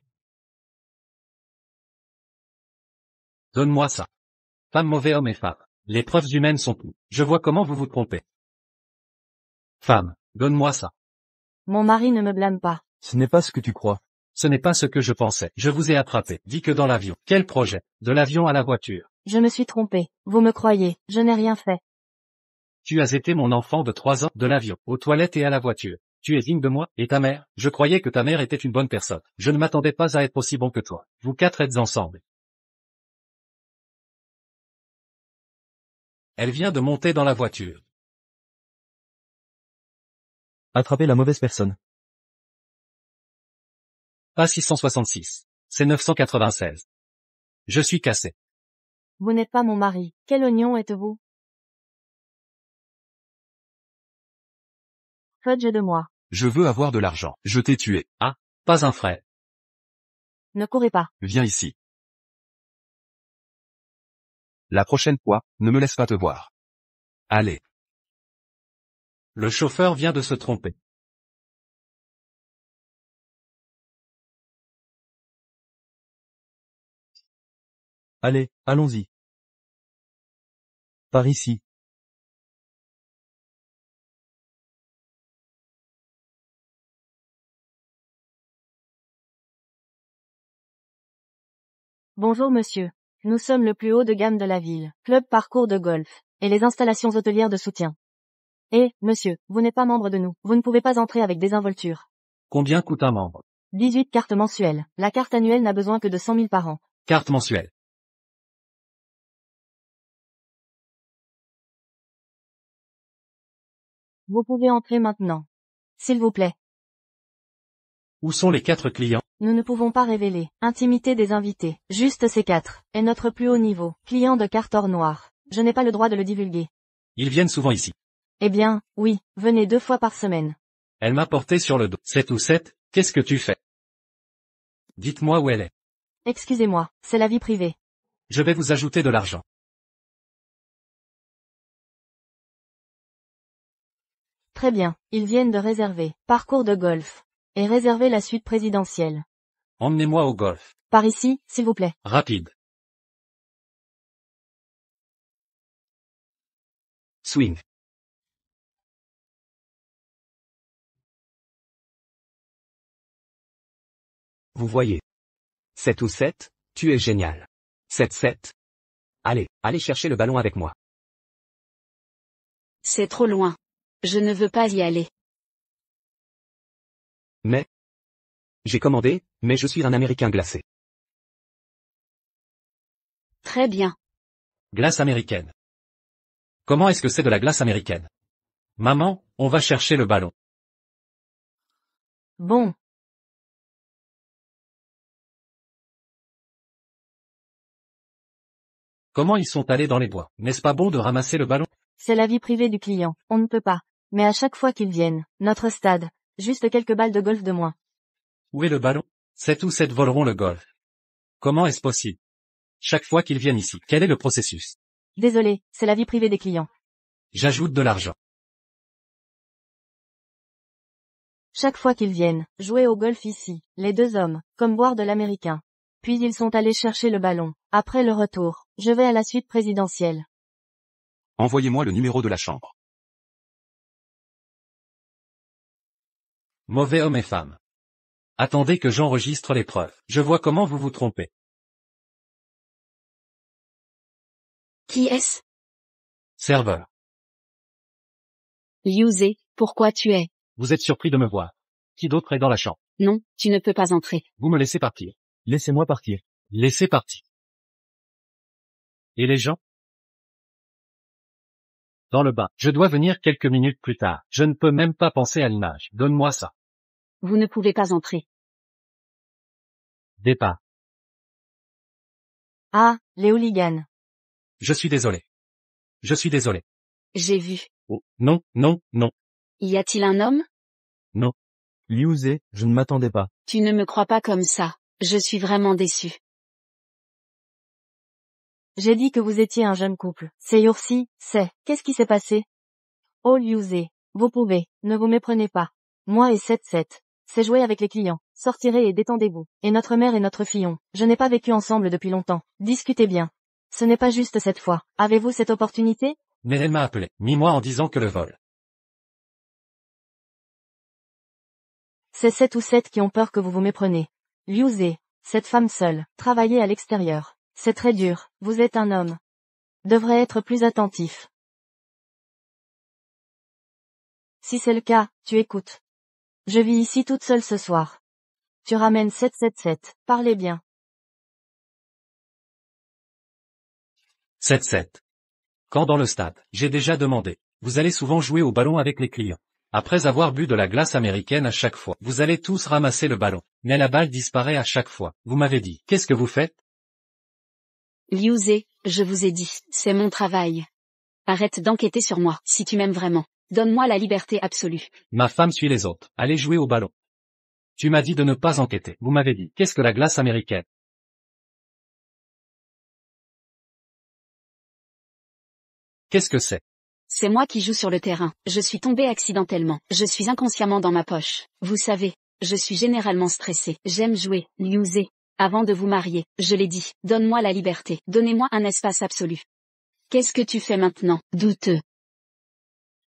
Donne-moi ça. Femme, mauvais homme et femme. Les preuves humaines sont tout. Je vois comment vous vous trompez. Femme, donne-moi ça. Mon mari ne me blâme pas. ce n'est pas ce que tu crois. Ce n'est pas ce que je pensais. Je vous ai attrapé. Dis que dans l'avion. Quel projet? De l'avion à la voiture. Je me suis trompé. Vous me croyez, je n'ai rien fait. Tu as été mon enfant de 3 ans, de l'avion, aux toilettes et à la voiture. Tu es digne de moi, et ta mère? Je croyais que ta mère était une bonne personne. Je ne m'attendais pas à être aussi bon que toi. Vous 4 êtes ensemble. Elle vient de monter dans la voiture. Attrapez la mauvaise personne. Pas 666. C'est 996. Je suis cassé. Vous n'êtes pas mon mari. Quel oignon êtes-vous? Fudge de moi. Je veux avoir de l'argent. Je t'ai tué. Pas un frère. Ne courez pas. Viens ici. La prochaine fois, ne me laisse pas te voir. Allez. Le chauffeur vient de se tromper. Allez, allons-y. Par ici. Bonjour monsieur. Nous sommes le plus haut de gamme de la ville. Club parcours de golf. Et les installations hôtelières de soutien. Et, monsieur, vous n'êtes pas membre de nous. Vous ne pouvez pas entrer avec désinvolture. Combien coûte un membre? 18 cartes mensuelles. La carte annuelle n'a besoin que de 100 000 par an. Carte mensuelle. Vous pouvez entrer maintenant. S'il vous plaît. Où sont les 4 clients? Nous ne pouvons pas révéler. Intimité des invités. Juste ces 4. Et notre plus haut niveau. Client de carte or noire. Je n'ai pas le droit de le divulguer. Ils viennent souvent ici. Eh bien, oui, venez 2 fois par semaine. Elle m'a porté sur le dos. 7 ou 7, qu'est-ce que tu fais? Dites-moi où elle est. Excusez-moi, c'est la vie privée. Je vais vous ajouter de l'argent. Très bien, ils viennent de réserver. Parcours de golf. Et réserver la suite présidentielle. Emmenez-moi au golf. Par ici, s'il vous plaît. Rapide. Swing. Vous voyez. 7 ou 7, tu es génial. 7-7. Allez chercher le ballon avec moi. C'est trop loin. Je ne veux pas y aller. Mais. J'ai commandé, mais je suis un Américain glacé. Très bien. Glace américaine. Comment est-ce que c'est de la glace américaine? Maman, on va chercher le ballon. Bon. Comment ils sont allés dans les bois? N'est-ce pas bon de ramasser le ballon? C'est la vie privée du client, on ne peut pas. Mais à chaque fois qu'ils viennent, notre stade, juste quelques balles de golf de moins. Où est le ballon? 7 ou 7 voleront le golf. Comment est-ce possible? Chaque fois qu'ils viennent ici, quel est le processus? Désolé, c'est la vie privée des clients. J'ajoute de l'argent. Chaque fois qu'ils viennent, jouer au golf ici, les 2 hommes, comme boire de l'américain. Puis ils sont allés chercher le ballon. Après le retour, je vais à la suite présidentielle. Envoyez-moi le numéro de la chambre. Mauvais homme et femme. Attendez que j'enregistre les preuves. Je vois comment vous vous trompez. Qui est-ce? Serveur. Yusei, pourquoi tu es? Vous êtes surpris de me voir. Qui d'autre est dans la chambre? Non, tu ne peux pas entrer. Vous me laissez partir. Laissez-moi partir. Laissez partir. Et les gens? Dans le bain. Je dois venir quelques minutes plus tard. Je ne peux même pas penser à l'image. Donne-moi ça. Vous ne pouvez pas entrer. Départ. Ah, les hooligans. Je suis désolé. Je suis désolé. J'ai vu. Oh, non, non, non, Y a-t-il un homme? non. Liu Ze, je ne m'attendais pas. Tu ne me crois pas comme ça. Je suis vraiment déçu. J'ai dit que vous étiez un jeune couple. C'est Yursi, qu'est-ce qui s'est passé? Oh Liu Ze, vous pouvez, ne vous méprenez pas. Moi et 7-7. C'est jouer avec les clients. Sortirez et détendez-vous. Et notre mère et notre fillon. Je n'ai pas vécu ensemble depuis longtemps. Discutez bien. Ce n'est pas juste cette fois. Avez-vous cette opportunité? Mais elle m'a appelé, mis-moi en disant que le vol. C'est 7 ou 7 qui ont peur que vous vous méprenez. Liu Ze, cette femme seule, travailler à l'extérieur. C'est très dur, vous êtes un homme. Devrait être plus attentif. Si c'est le cas, tu écoutes. Je vis ici toute seule ce soir. Tu ramènes 777, parlez bien. 7-7. Quand dans le stade, j'ai déjà demandé. Vous allez souvent jouer au ballon avec les clients. Après avoir bu de la glace américaine à chaque fois, vous allez tous ramasser le ballon. Mais la balle disparaît à chaque fois. Vous m'avez dit, qu'est-ce que vous faites? Liu Ze, je vous ai dit, c'est mon travail. Arrête d'enquêter sur moi, si tu m'aimes vraiment. Donne-moi la liberté absolue. Ma femme suit les autres. Allez jouer au ballon. Tu m'as dit de ne pas enquêter. Vous m'avez dit, qu'est-ce que la glace américaine? Qu'est-ce que c'est? C'est moi qui joue sur le terrain. Je suis tombé accidentellement. Je suis inconsciemment dans ma poche. Vous savez, je suis généralement stressé. J'aime jouer, Liu Ze. Avant de vous marier, je l'ai dit, donne-moi la liberté. Donnez-moi un espace absolu. Qu'est-ce que tu fais maintenant, douteux?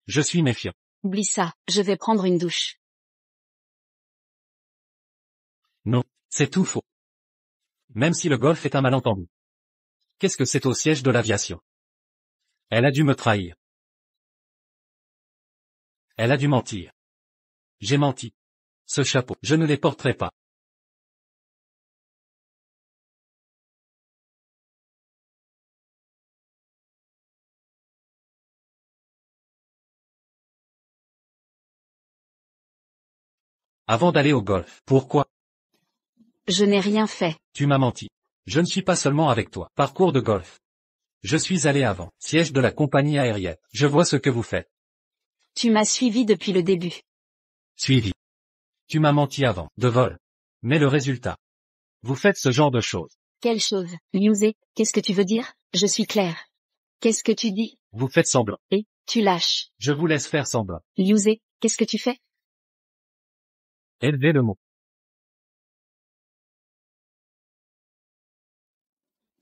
Je suis méfiant. Oublie ça, je vais prendre une douche. Non, c'est tout faux. Même si le golf est un malentendu. Qu'est-ce que c'est au siège de l'aviation? Elle a dû me trahir. Elle a dû mentir. J'ai menti. Ce chapeau, je ne les porterai pas. Avant d'aller au golf. Pourquoi? Je n'ai rien fait. Tu m'as menti. Je ne suis pas seulement avec toi. Parcours de golf. Je suis allé avant. Siège de la compagnie aérienne. Je vois ce que vous faites. Tu m'as suivi depuis le début. Suivi. Tu m'as menti avant. De vol. Mais le résultat. Vous faites ce genre de choses. Quelle chose, Liu Ze, qu'est-ce que tu veux dire? Je suis claire. Qu'est-ce que tu dis? Vous faites semblant. Et, tu lâches. Je vous laisse faire semblant. Liu Ze, qu'est-ce que tu fais? Élevez le mot.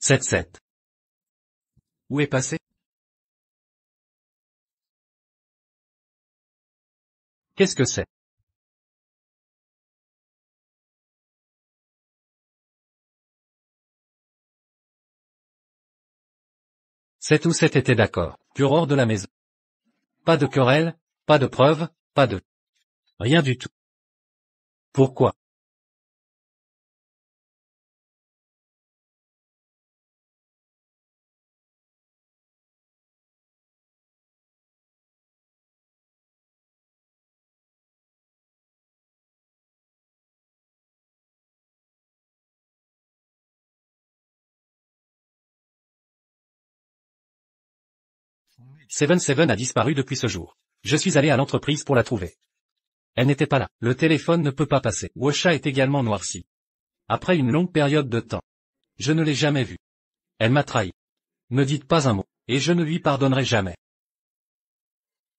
7-7. Où est passé? Qu'est-ce que c'est? Sept ou sept étaient d'accord. Pur hors de la maison. Pas de querelle, pas de preuves, pas de... Rien du tout. Pourquoi? Seven a disparu depuis ce jour. Je suis allé à l'entreprise pour la trouver. Elle n'était pas là. Le téléphone ne peut pas passer. Washa est également noirci. Après une longue période de temps. Je ne l'ai jamais vue. Elle m'a trahi. Ne dites pas un mot, et je ne lui pardonnerai jamais.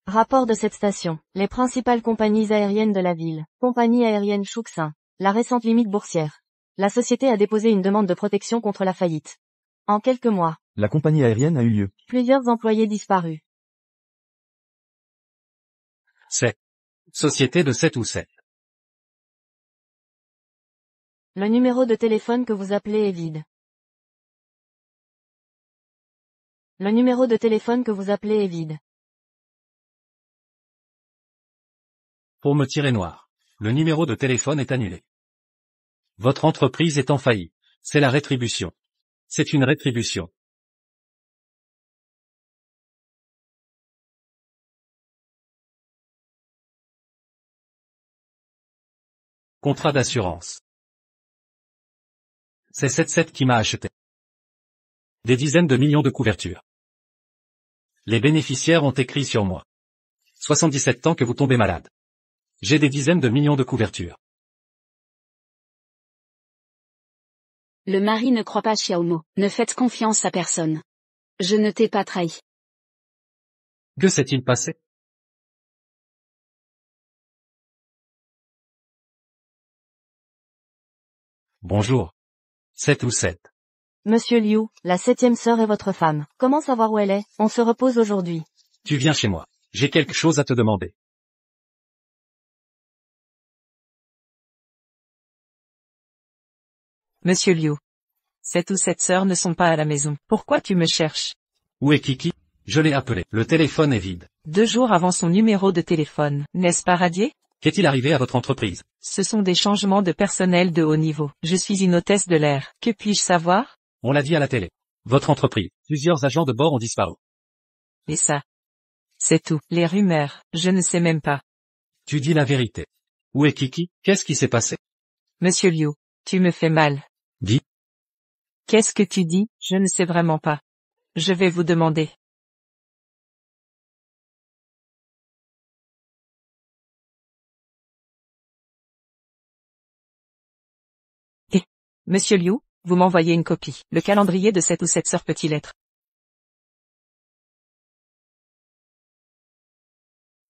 Rapport de cette station. Les principales compagnies aériennes de la ville. Compagnie aérienne Chouxin. La récente limite boursière. La société a déposé une demande de protection contre la faillite. En quelques mois. La compagnie aérienne a eu lieu. Plusieurs employés disparus. C'est. Société de 7 ou 7. Le numéro de téléphone que vous appelez est vide. Le numéro de téléphone que vous appelez est vide. Pour me tirer noir. Le numéro de téléphone est annulé. Votre entreprise est en faillite. C'est la rétribution. C'est une rétribution. Contrat d'assurance. C'est 77 qui m'a acheté. Des dizaines de millions de couvertures. Les bénéficiaires ont écrit sur moi. 77 ans que vous tombez malade. J'ai des dizaines de millions de couvertures. Le mari ne croit pas Xiaomo. Ne faites confiance à personne. Je ne t'ai pas trahi. Que s'est-il passé? Bonjour. 7 ou 7. Monsieur Liu, la 7e sœur est votre femme. Comment savoir où elle est? On se repose aujourd'hui. Tu viens chez moi. J'ai quelque chose à te demander. Monsieur Liu. 7 ou 7 sœurs ne sont pas à la maison. Pourquoi tu me cherches? Où est Kiki? Je l'ai appelé. Le téléphone est vide. 2 jours avant son numéro de téléphone. N'est-ce pas radié? Qu'est-il arrivé à votre entreprise? Ce sont des changements de personnel de haut niveau. Je suis une hôtesse de l'air. Que puis-je savoir? On l'a dit à la télé. Votre entreprise. Plusieurs agents de bord ont disparu. Et ça. C'est tout. Les rumeurs, je ne sais même pas. Tu dis la vérité. Où est Kiki? Qu'est-ce qui s'est passé? Monsieur Liu, tu me fais mal. Dis. Qu'est-ce que tu dis? Je ne sais vraiment pas. Je vais vous demander. Monsieur Liu, vous m'envoyez une copie. Le calendrier de 7 ou 7 sœurs peut-il être?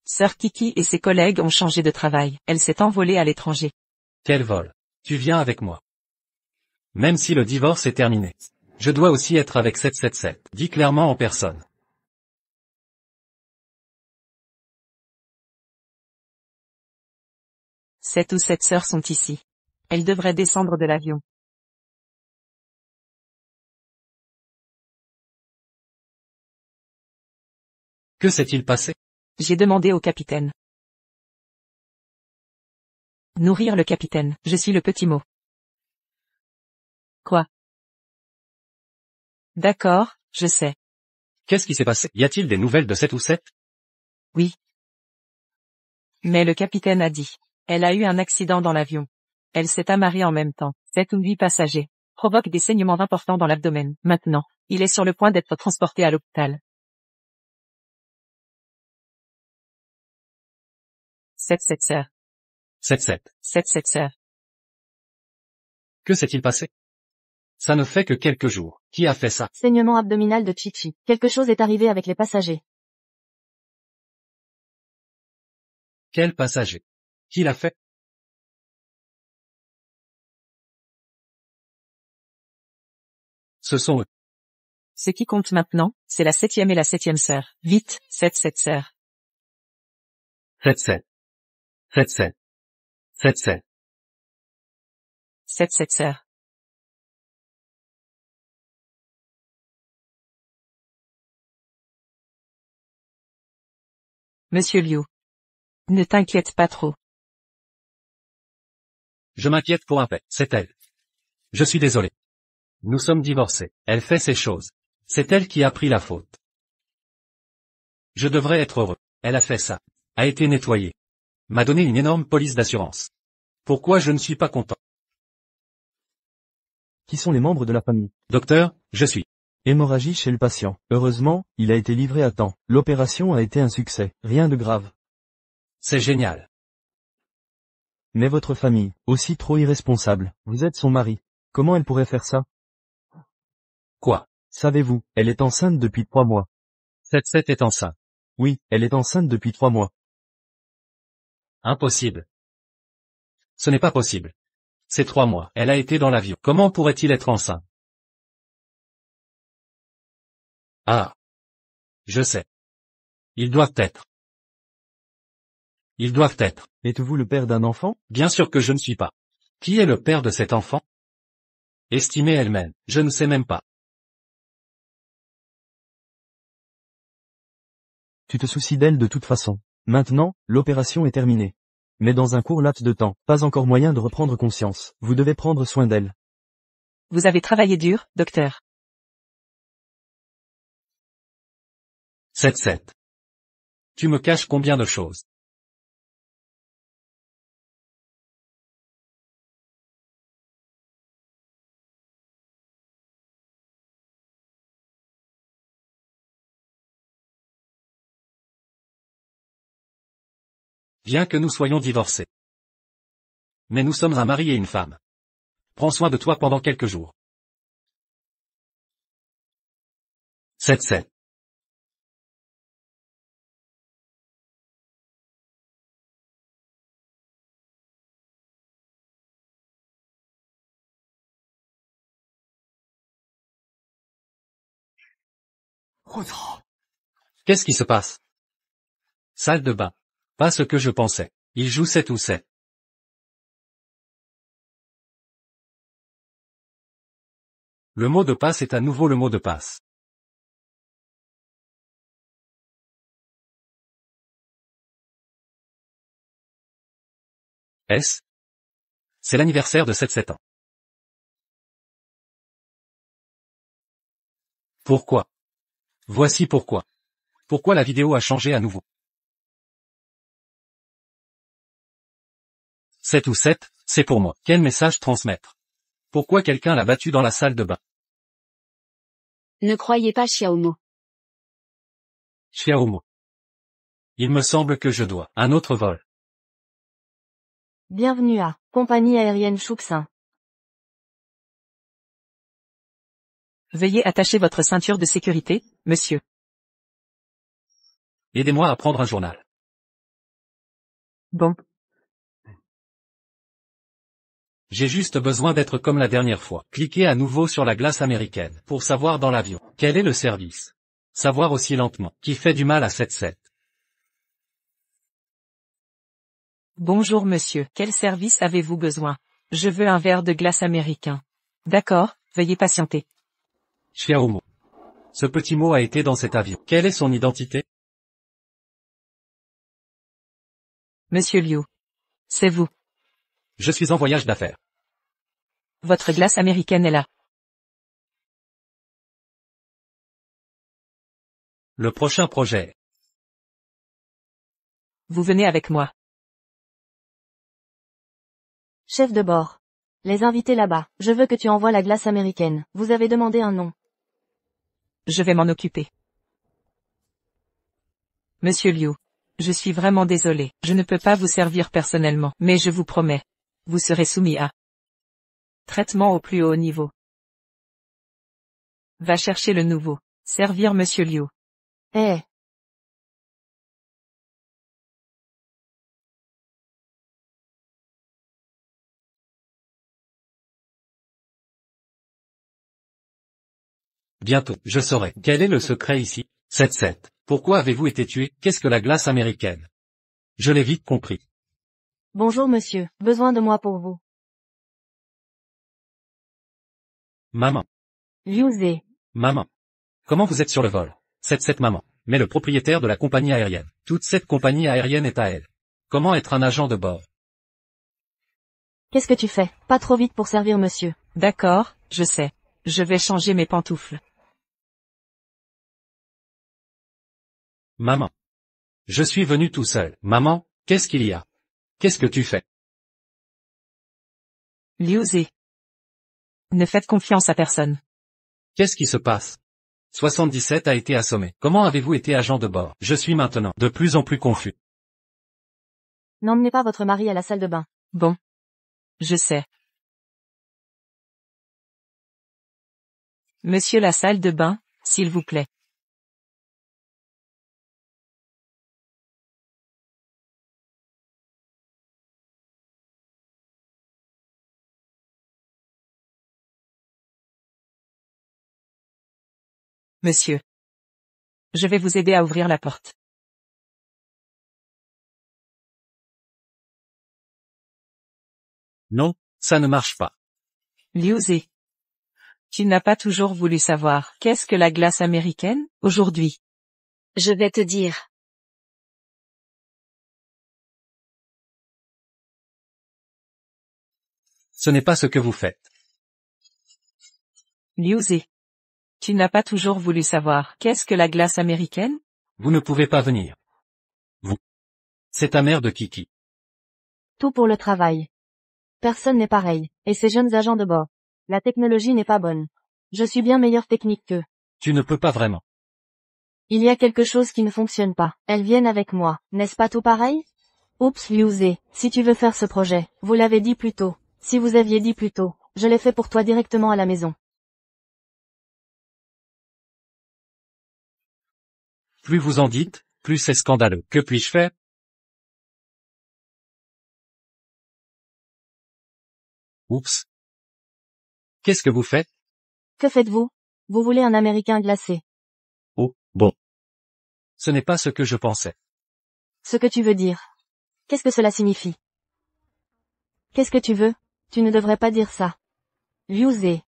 Sœur Kiki et ses collègues ont changé de travail. Elle s'est envolée à l'étranger. Quel vol? Tu viens avec moi. Même si le divorce est terminé. Je dois aussi être avec 777. Dis clairement en personne. Sept ou 7 sœurs sont ici. Elles devraient descendre de l'avion. Que s'est-il passé? J'ai demandé au capitaine. Nourrir le capitaine. Je suis le petit mot. Quoi? D'accord, je sais. Qu'est-ce qui s'est passé? Y a-t-il des nouvelles de 7 ou 7? Oui. Mais le capitaine a dit. Elle a eu un accident dans l'avion. Elle s'est amarrée en même temps. 7 ou 8 passagers. Provoque des saignements importants dans l'abdomen. Maintenant, il est sur le point d'être transporté à l'hôpital. 7 sœurs. 7-7. 7 sœurs. Que s'est-il passé? Ça ne fait que quelques jours. Qui a fait ça? Saignement abdominal de Chichi. Quelque chose est arrivé avec les passagers. Quel passager? Qui l'a fait? Ce sont eux. Ce qui compte maintenant, c'est la 7e et la 7e sœur. Vite, 7 sœurs. 7-7. 7-7. 7-7. 7 sœurs. Monsieur Liu. Ne t'inquiète pas trop. Je m'inquiète pour un fait. C'est elle. Je suis désolé. Nous sommes divorcés. Elle fait ces choses. C'est elle qui a pris la faute. Je devrais être heureux. Elle a fait ça. A été nettoyée. M'a donné une énorme police d'assurance. Pourquoi je ne suis pas content? Qui sont les membres de la famille? Docteur, je suis. Hémorragie chez le patient. Heureusement, il a été livré à temps. L'opération a été un succès. Rien de grave. C'est génial. Mais votre famille, aussi trop irresponsable. Vous êtes son mari. Comment elle pourrait faire ça? Quoi? Savez-vous, elle est enceinte depuis 3 mois. 7-7 est enceinte. Oui, elle est enceinte depuis 3 mois. Impossible. Ce n'est pas possible. C'est 3 mois. Elle a été dans l'avion. Comment pourrait-il être enceinte? Ah. Je sais. Ils doivent être. Ils doivent être. Êtes-vous le père d'un enfant? Bien sûr que je ne suis pas. Qui est le père de cet enfant? Estimez elle-même. Je ne sais même pas. Tu te soucies d'elle de toute façon. Maintenant, l'opération est terminée. Mais dans un court laps de temps, pas encore moyen de reprendre conscience. Vous devez prendre soin d'elle. Vous avez travaillé dur, docteur. 7-7. Tu me caches combien de choses? Bien que nous soyons divorcés. Mais nous sommes un mari et une femme. Prends soin de toi pendant quelques jours. 7-7. Qu'est-ce qui se passe? Salle de bain. Pas ce que je pensais. Il joue 7 ou 7. Le mot de passe est à nouveau le mot de passe. S. C'est l'anniversaire de 7 ans. Pourquoi? Voici pourquoi. Pourquoi la vidéo a changé à nouveau? 7 ou 7, c'est pour moi. Quel message transmettre? Pourquoi quelqu'un l'a battu dans la salle de bain? Ne croyez pas Xiaomo. Xiaomo. Il me semble que je dois. Un autre vol. Bienvenue à Compagnie aérienne Shuxin. Veuillez attacher votre ceinture de sécurité, monsieur. Aidez-moi à prendre un journal. Bon. J'ai juste besoin d'être comme la dernière fois. Cliquez à nouveau sur la glace américaine pour savoir dans l'avion. Quel est le service? Savoir aussi lentement. Qui fait du mal à 7-7. Bonjour monsieur. Quel service avez-vous besoin? Je veux un verre de glace américain. D'accord, veuillez patienter. Xiaomo. Ce petit mot a été dans cet avion. Quelle est son identité? Monsieur Liu. C'est vous. Je suis en voyage d'affaires. Votre glace américaine est là. Le prochain projet. Vous venez avec moi. Chef de bord. Les invités là-bas. Je veux que tu envoies la glace américaine. Vous avez demandé un nom. Je vais m'en occuper. Monsieur Liu. Je suis vraiment désolé. Je ne peux pas vous servir personnellement, mais je vous promets. Vous serez soumis à traitement au plus haut niveau. Va chercher le nouveau. Servir Monsieur Liu. Eh. Bientôt, je saurai. Quel est le secret ici? 7-7. Pourquoi avez-vous été tué? Qu'est-ce que la glace américaine? Je l'ai vite compris. Bonjour monsieur. Besoin de moi pour vous. Maman. Liu Ze. Maman. Comment vous êtes sur le vol? 7-7 maman. Mais le propriétaire de la compagnie aérienne. Toute cette compagnie aérienne est à elle. Comment être un agent de bord? Qu'est-ce que tu fais? Pas trop vite pour servir monsieur. D'accord, je sais. Je vais changer mes pantoufles. Maman. Je suis venu tout seul. Maman, qu'est-ce qu'il y a? Qu'est-ce que tu fais? Liu Ze. Ne faites confiance à personne. Qu'est-ce qui se passe? 77 a été assommé. Comment avez-vous été agent de bord? Je suis maintenant de plus en plus confus. N'emmenez pas votre mari à la salle de bain. Bon. Je sais. Monsieur la salle de bain, s'il vous plaît. Monsieur. Je vais vous aider à ouvrir la porte. Non, ça ne marche pas. Liu Ze. Tu n'as pas toujours voulu savoir qu'est-ce que la glace américaine, aujourd'hui? Je vais te dire. Ce n'est pas ce que vous faites. Liu Ze. Tu n'as pas toujours voulu savoir qu'est-ce que la glace américaine? Vous ne pouvez pas venir. Vous. C'est ta mère de Kiki. Tout pour le travail. Personne n'est pareil. Et ces jeunes agents de bord. La technologie n'est pas bonne. Je suis bien meilleure technique qu'eux. Tu ne peux pas vraiment. Il y a quelque chose qui ne fonctionne pas. Elles viennent avec moi. N'est-ce pas tout pareil? Oups, Liuzé, si tu veux faire ce projet, vous l'avez dit plus tôt. Si vous aviez dit plus tôt, je l'ai fait pour toi directement à la maison. Plus vous en dites, plus c'est scandaleux. Que puis-je faire? Oups. Qu'est-ce que vous faites? Que faites-vous? Vous voulez un Américain glacé. Oh, bon. Ce n'est pas ce que je pensais. Ce que tu veux dire. Qu'est-ce que cela signifie? Qu'est-ce que tu veux? Tu ne devrais pas dire ça. Liuzé.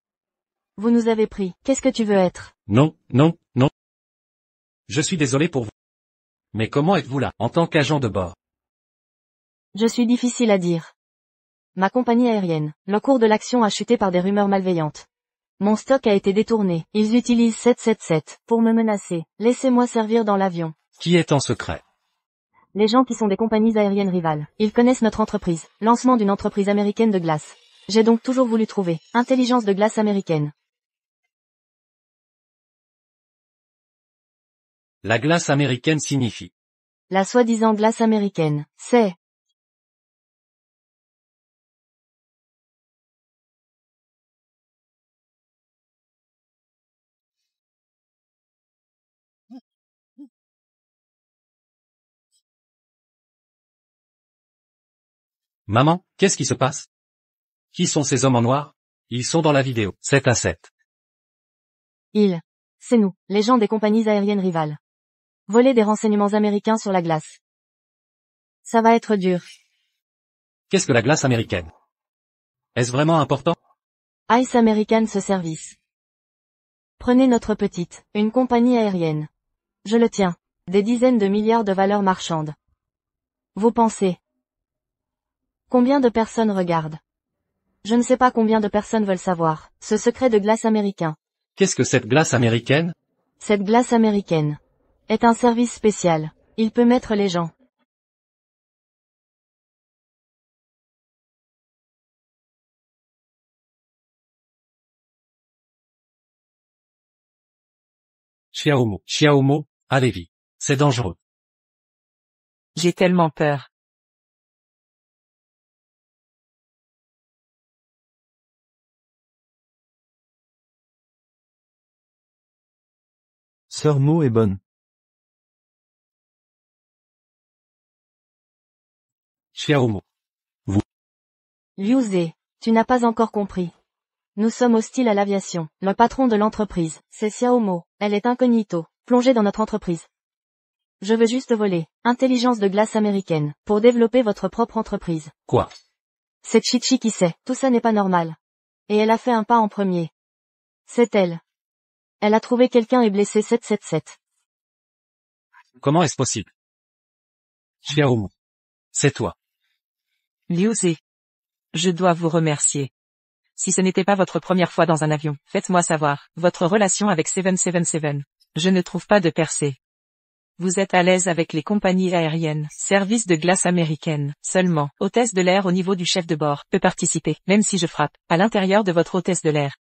Vous nous avez pris. Qu'est-ce que tu veux être? Non, non, non. Je suis désolé pour vous. Mais comment êtes-vous là, en tant qu'agent de bord? Je suis difficile à dire. Ma compagnie aérienne, le cours de l'action a chuté par des rumeurs malveillantes. Mon stock a été détourné. Ils utilisent 777 pour me menacer. Laissez-moi servir dans l'avion. Qui est en secret? Les gens qui sont des compagnies aériennes rivales. Ils connaissent notre entreprise. Lancement d'une entreprise américaine de glace. J'ai donc toujours voulu trouver. Intelligence de glace américaine. La glace américaine signifie. La soi-disant glace américaine. C'est. Maman, qu'est-ce qui se passe? Qui sont ces hommes en noir? Ils sont dans la vidéo. 7 à 7. Ils. C'est nous, les gens des compagnies aériennes rivales. Voler des renseignements américains sur la glace. Ça va être dur. Qu'est-ce que la glace américaine? Est-ce vraiment important? Ice American ce service. Prenez notre petite, une compagnie aérienne. Je le tiens. Des dizaines de milliards de valeurs marchandes. Vous pensez? Combien de personnes regardent? Je ne sais pas combien de personnes veulent savoir. Ce secret de glace américain. Qu'est-ce que cette glace américaine? Cette glace américaine est un service spécial. Il peut mettre les gens. Xiaomo, allez-y. C'est dangereux. J'ai tellement peur. Sœur Mo est bonne. Xiaomo. Liuzé, tu n'as pas encore compris. Nous sommes hostiles à l'aviation. Le patron de l'entreprise, c'est Xiaomo. Elle est incognito, plongée dans notre entreprise. Je veux juste voler. Intelligence de glace américaine, pour développer votre propre entreprise. Quoi? C'est Chichi qui sait. Tout ça n'est pas normal. Et elle a fait un pas en premier. C'est elle. Elle a trouvé quelqu'un et blessé 777. Comment est-ce possible? Xiaomo. C'est toi. Liuzé. Je dois vous remercier. Si ce n'était pas votre première fois dans un avion, faites-moi savoir, votre relation avec 777. Je ne trouve pas de percée. Vous êtes à l'aise avec les compagnies aériennes, service de glace américaine, seulement, hôtesse de l'air au niveau du chef de bord, peut participer, même si je frappe, à l'intérieur de votre hôtesse de l'air.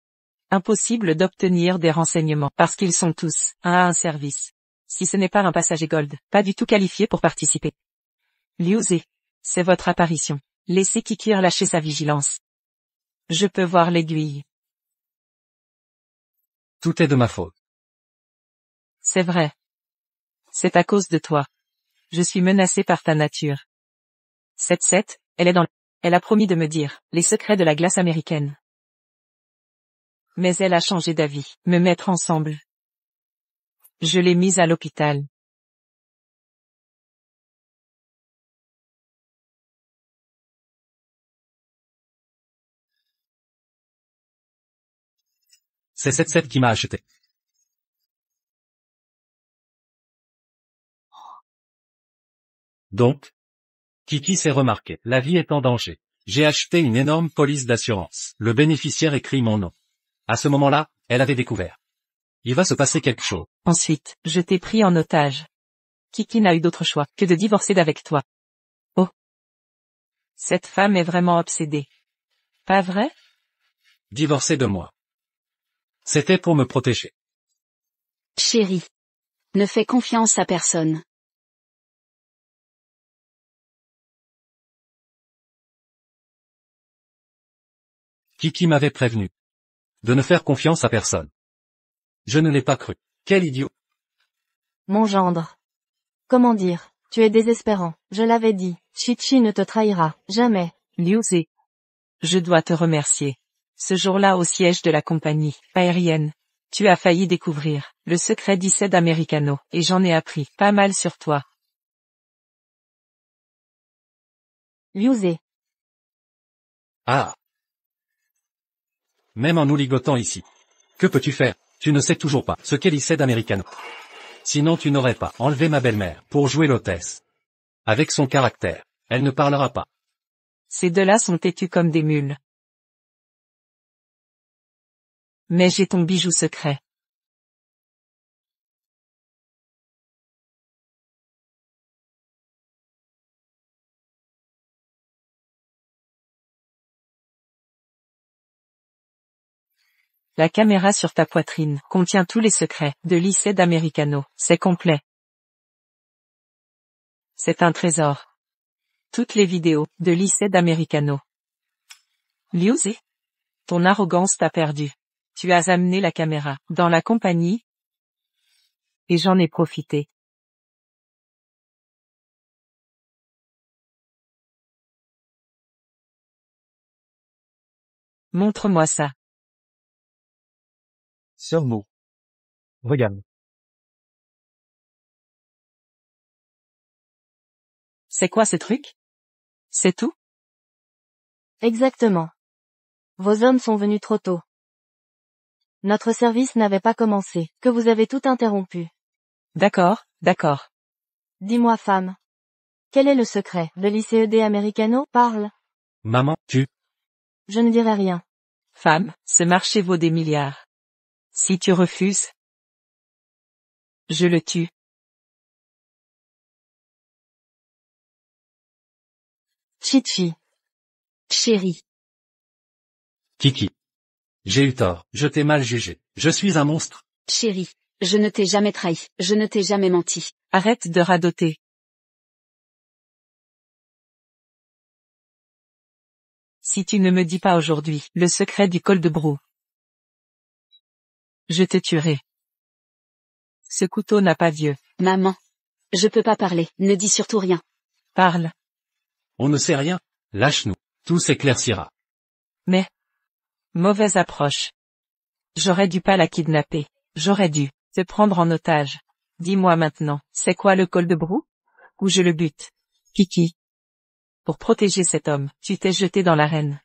Impossible d'obtenir des renseignements, parce qu'ils sont tous, à un service. Si ce n'est pas un passager gold, pas du tout qualifié pour participer. Liuzé. C'est votre apparition. Laissez Kiki lâcher sa vigilance. Je peux voir l'aiguille. Tout est de ma faute. C'est vrai. C'est à cause de toi. Je suis menacé par ta nature. 7-7, elle est dans Elle a promis de me dire, les secrets de la glace américaine. Mais elle a changé d'avis, me mettre ensemble. Je l'ai mise à l'hôpital. C'est 7-7 qui m'a acheté. Donc, Kiki s'est remarqué. La vie est en danger. J'ai acheté une énorme police d'assurance. Le bénéficiaire écrit mon nom. À ce moment-là, elle avait découvert. Il va se passer quelque chose. Ensuite, je t'ai pris en otage. Kiki n'a eu d'autre choix que de divorcer d'avec toi. Oh. Cette femme est vraiment obsédée. Pas vrai? Divorcer de moi. C'était pour me protéger. Chérie. Ne fais confiance à personne. Kiki m'avait prévenu de ne faire confiance à personne. Je ne l'ai pas cru. Quel idiot. Mon gendre. Comment dire, tu es désespérant, je l'avais dit, Chi-Chi ne te trahira, jamais. Liu Ze. Je dois te remercier. Ce jour-là au siège de la compagnie aérienne, tu as failli découvrir le secret d'Iced Americano, et j'en ai appris pas mal sur toi. Liu Ze. Ah. Même en nous ligotant ici. Que peux-tu faire? Tu ne sais toujours pas ce qu'est l'Iced Americano. Sinon tu n'aurais pas enlevé ma belle-mère pour jouer l'hôtesse. Avec son caractère, elle ne parlera pas. Ces deux-là sont têtus comme des mules. Mais j'ai ton bijou secret. La caméra sur ta poitrine contient tous les secrets de l'Iced Americano. C'est complet. C'est un trésor. Toutes les vidéos de l'Iced Americano. Liu Ze. Ton arrogance t'a perdu. Tu as amené la caméra dans la compagnie. Et j'en ai profité. Montre-moi ça. Sœur Mo. Regarde. C'est quoi ce truc? C'est tout? Exactement. Vos hommes sont venus trop tôt. Notre service n'avait pas commencé, que vous avez tout interrompu. D'accord, d'accord. Dis-moi femme. Quel est le secret de l'ICED Americano? Parle. Maman, tu... Je ne dirai rien. Femme, ce marché vaut des milliards. Si tu refuses, je le tue. Chi-Chi. Chérie. Kiki. J'ai eu tort, je t'ai mal jugé. Je suis un monstre. Chérie. Je ne t'ai jamais trahi, je ne t'ai jamais menti. Arrête de radoter. Si tu ne me dis pas aujourd'hui le secret du col de brou, je te tuerai. Ce couteau n'a pas d'yeux. Maman. Je peux pas parler, ne dis surtout rien. Parle. On ne sait rien. Lâche-nous. Tout s'éclaircira. Mais, mauvaise approche. J'aurais dû pas la kidnapper. J'aurais dû te prendre en otage. Dis-moi maintenant, c'est quoi le col de brou? Ou je le bute? Kiki. Pour protéger cet homme, tu t'es jeté dans l'arène.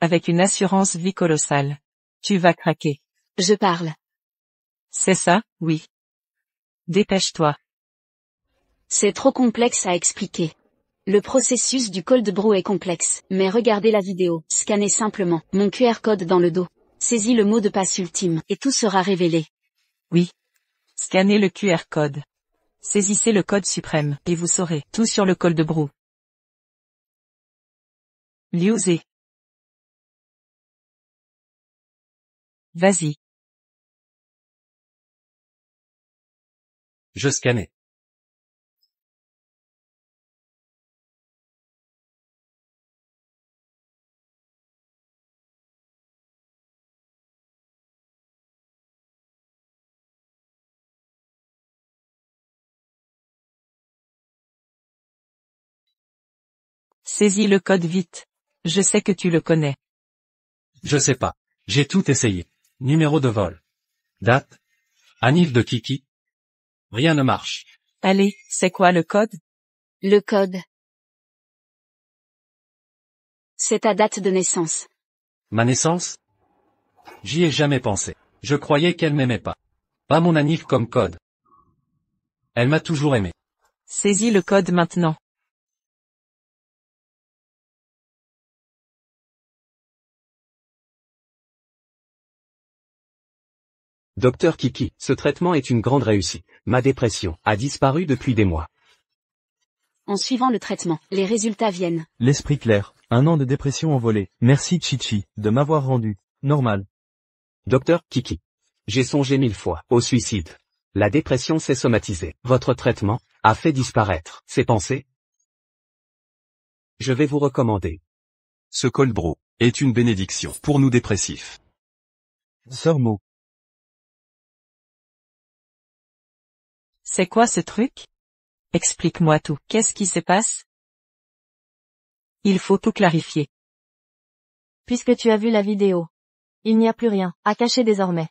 Avec une assurance vie colossale. Tu vas craquer. Je parle. C'est ça, oui. Dépêche-toi. C'est trop complexe à expliquer. Le processus du col de brou est complexe, mais regardez la vidéo. Scannez simplement mon QR code dans le dos. Saisis le mot de passe ultime, et tout sera révélé. Oui. Scannez le QR code. Saisissez le code suprême, et vous saurez tout sur le col de brou. Liu Ze. Vas-y. Je scannais. Saisis le code vite. Je sais que tu le connais. Je sais pas. J'ai tout essayé. Numéro de vol. Date. Anniv de Kiki. Rien ne marche. Allez, c'est quoi le code? Le code. C'est ta date de naissance. Ma naissance? J'y ai jamais pensé. Je croyais qu'elle m'aimait pas. Pas mon Anniv comme code. Elle m'a toujours aimé. Saisis le code maintenant. Docteur Kiki, ce traitement est une grande réussite. Ma dépression a disparu depuis des mois. En suivant le traitement, les résultats viennent. L'esprit clair. 1 an de dépression envolée. Merci Chi-Chi, de m'avoir rendu normal. Docteur Kiki. J'ai songé 1000 fois au suicide. La dépression s'est somatisée. Votre traitement a fait disparaître ces pensées. Je vais vous recommander Ce cold brew est une bénédiction pour nous dépressifs. Sœur Mo. C'est quoi ce truc? Explique-moi tout. Qu'est-ce qui se passe? Il faut tout clarifier. Puisque tu as vu la vidéo. Il n'y a plus rien à cacher désormais.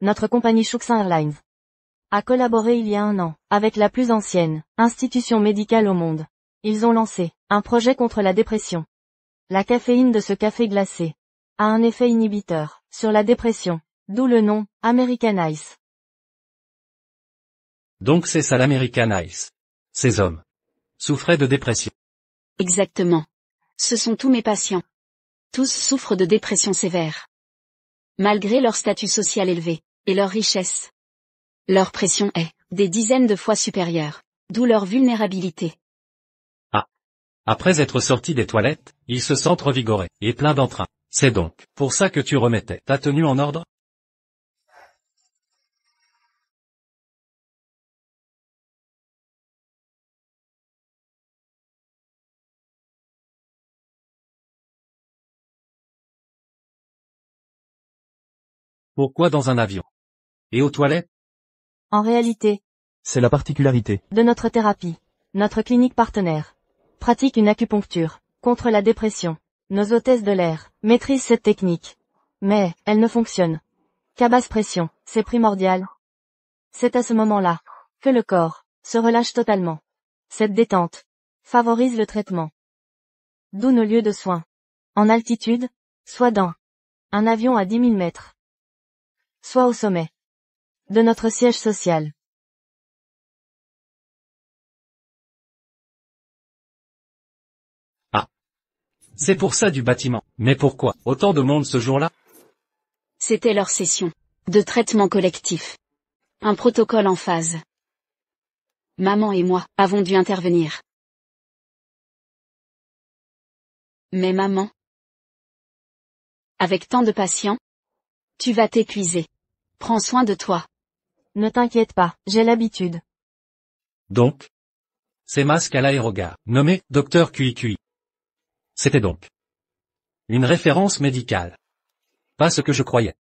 Notre compagnie Shuxin Airlines a collaboré il y a 1 an avec la plus ancienne institution médicale au monde. Ils ont lancé un projet contre la dépression. La caféine de ce café glacé a un effet inhibiteur sur la dépression, d'où le nom American Ice. Donc c'est ça l'American Ice. Ces hommes souffraient de dépression. Exactement. Ce sont tous mes patients. Tous souffrent de dépression sévère. Malgré leur statut social élevé, et leur richesse. Leur pression est des dizaines de fois supérieure, d'où leur vulnérabilité. Après être sortis des toilettes, ils se sentent revigorés, et pleins d'entrain. C'est donc pour ça que tu remettais ta tenue en ordre? Pourquoi dans un avion? Et aux toilettes? En réalité, C'est la particularité. de notre thérapie, notre clinique partenaire pratique une acupuncture contre la dépression. Nos hôtesses de l'air maîtrisent cette technique. Mais, elle ne fonctionne qu'à basse pression, c'est primordial. C'est à ce moment-là que le corps se relâche totalement. Cette détente favorise le traitement. D'où nos lieux de soins. En altitude, soit dans un avion à 10 000 mètres, soit au sommet de notre siège social. C'est pour ça du bâtiment. Mais pourquoi autant de monde ce jour-là? C'était leur session de traitement collectif. Un protocole en phase. Maman et moi avons dû intervenir. Mais maman, avec tant de patients, tu vas t'épuiser. Prends soin de toi. Ne t'inquiète pas, j'ai l'habitude. Donc, ces masques à l'aérogare, nommés Dr QIQI. C'était donc une référence médicale. Pas ce que je croyais.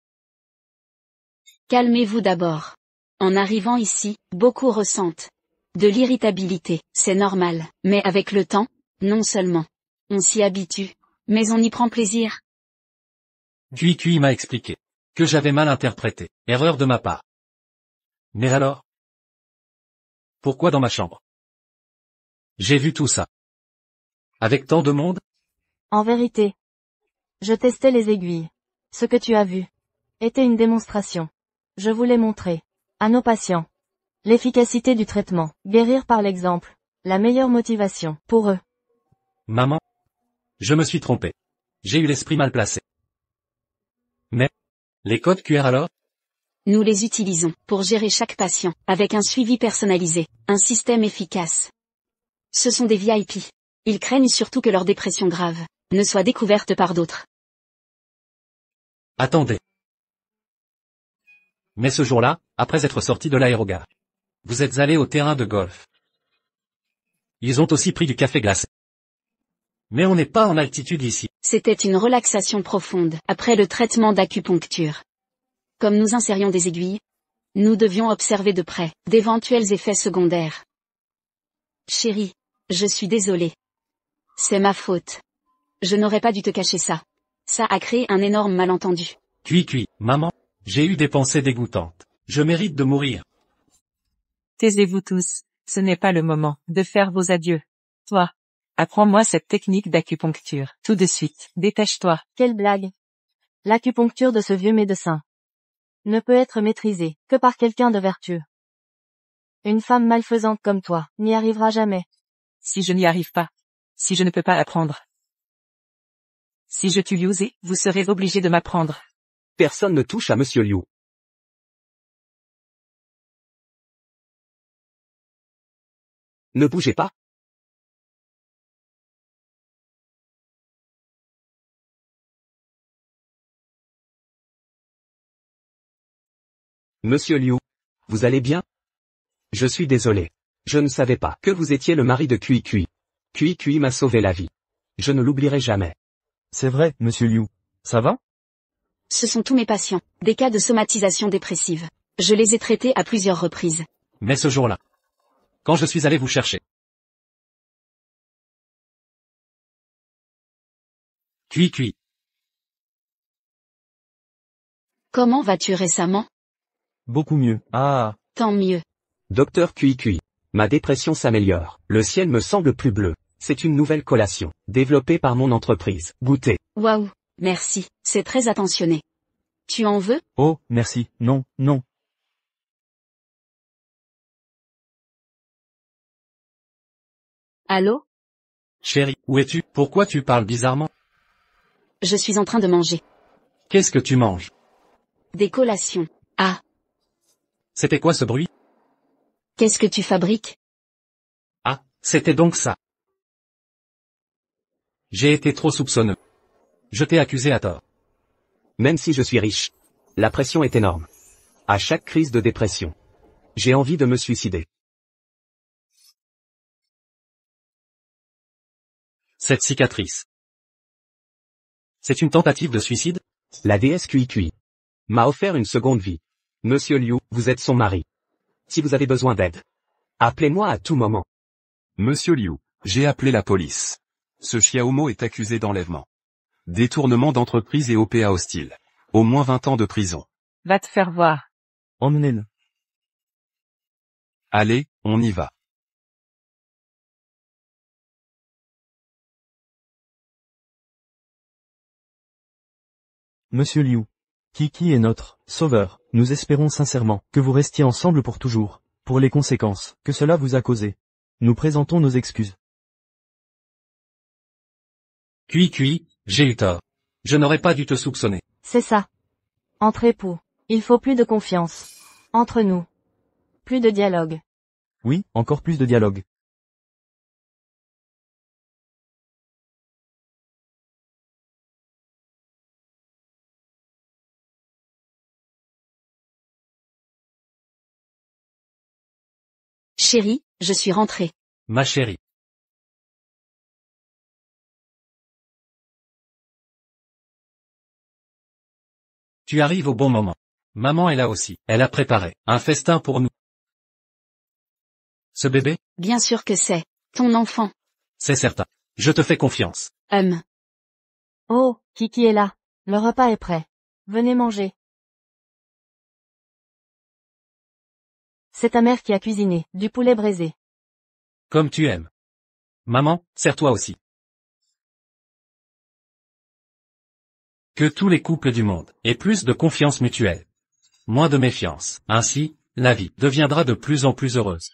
Calmez-vous d'abord. En arrivant ici, beaucoup ressentent de l'irritabilité, c'est normal, mais avec le temps, non seulement on s'y habitue, mais on y prend plaisir. QIQI m'a expliqué que j'avais mal interprété, erreur de ma part. Mais alors? Pourquoi dans ma chambre? J'ai vu tout ça. Avec tant de monde? En vérité, je testais les aiguilles. Ce que tu as vu était une démonstration. Je voulais montrer à nos patients l'efficacité du traitement, guérir par l'exemple, la meilleure motivation pour eux. Maman? Je me suis trompé. J'ai eu l'esprit mal placé. Mais, les codes QR alors? Nous les utilisons pour gérer chaque patient, avec un suivi personnalisé, un système efficace. Ce sont des VIP. Ils craignent surtout que leur dépression grave ne soit découverte par d'autres. Attendez. Mais ce jour-là, après être sorti de l'aérogare, vous êtes allé au terrain de golf. Ils ont aussi pris du café glacé. Mais on n'est pas en altitude ici. C'était une relaxation profonde, après le traitement d'acupuncture. Comme nous insérions des aiguilles, nous devions observer de près d'éventuels effets secondaires. Chérie, je suis désolée. C'est ma faute. Je n'aurais pas dû te cacher ça. Ça a créé un énorme malentendu. QIQI, maman, j'ai eu des pensées dégoûtantes. Je mérite de mourir. Taisez-vous tous, ce n'est pas le moment de faire vos adieux. Toi, apprends-moi cette technique d'acupuncture, tout de suite, dépêche-toi. Quelle blague! L'acupuncture de ce vieux médecin ne peut être maîtrisée que par quelqu'un de vertueux. Une femme malfaisante comme toi n'y arrivera jamais. Si je n'y arrive pas, si je ne peux pas apprendre. Si je tue Liu Ze, vous serez obligé de m'apprendre. Personne ne touche à Monsieur Liu. Ne bougez pas. Monsieur Liu, vous allez bien? Je suis désolé. Je ne savais pas que vous étiez le mari de QIQI. QIQI m'a sauvé la vie. Je ne l'oublierai jamais. C'est vrai, monsieur Liu. Ça va? Ce sont tous mes patients, des cas de somatisation dépressive. Je les ai traités à plusieurs reprises. Mais ce jour-là, quand je suis allé vous chercher. Cui. Comment vas-tu récemment? Beaucoup mieux. Ah, Tant mieux. Docteur Cui. Ma dépression s'améliore. Le ciel me semble plus bleu. C'est une nouvelle collation, développée par mon entreprise. Goûtez. Waouh, merci, c'est très attentionné. Tu en veux? oh, merci. Non. Allô? Chérie, où es-tu? Pourquoi tu parles bizarrement? Je suis en train de manger. Qu'est-ce que tu manges? Des collations. Ah, C'était quoi ce bruit? qu'est-ce que tu fabriques? Ah, c'était donc ça. J'ai été trop soupçonneux. Je t'ai accusé à tort. Même si je suis riche. La pression est énorme. À chaque crise de dépression, j'ai envie de me suicider. Cette cicatrice. C'est une tentative de suicide? La déesse Cui m'a offert une seconde vie. Monsieur Liu, vous êtes son mari. Si vous avez besoin d'aide, appelez-moi à tout moment. Monsieur Liu, j'ai appelé la police. Ce Xiaomo est accusé d'enlèvement, détournement d'entreprise et OPA hostile. Au moins 20 ans de prison. Va te faire voir. Emmenez-le. Allez, on y va. Monsieur Liu. Kiki est notre sauveur. Nous espérons sincèrement que vous restiez ensemble pour toujours. Pour les conséquences que cela vous a causées, nous présentons nos excuses. Cui, j'ai eu tort. Je n'aurais pas dû te soupçonner. C'est ça. Entre époux, il faut plus de confiance. Entre nous. Plus de dialogue. Oui, encore plus de dialogue. Chérie, je suis rentrée. Ma chérie. Tu arrives au bon moment. Maman est là aussi. Elle a préparé un festin pour nous. Ce bébé? Bien sûr que c'est ton enfant. C'est certain. Je te fais confiance. Oh, Kiki est là. Le repas est prêt. Venez manger. C'est ta mère qui a cuisiné, du poulet braisé. Comme tu aimes. Maman, sers-toi aussi. Que tous les couples du monde aient plus de confiance mutuelle. Moins de méfiance. Ainsi, la vie deviendra de plus en plus heureuse.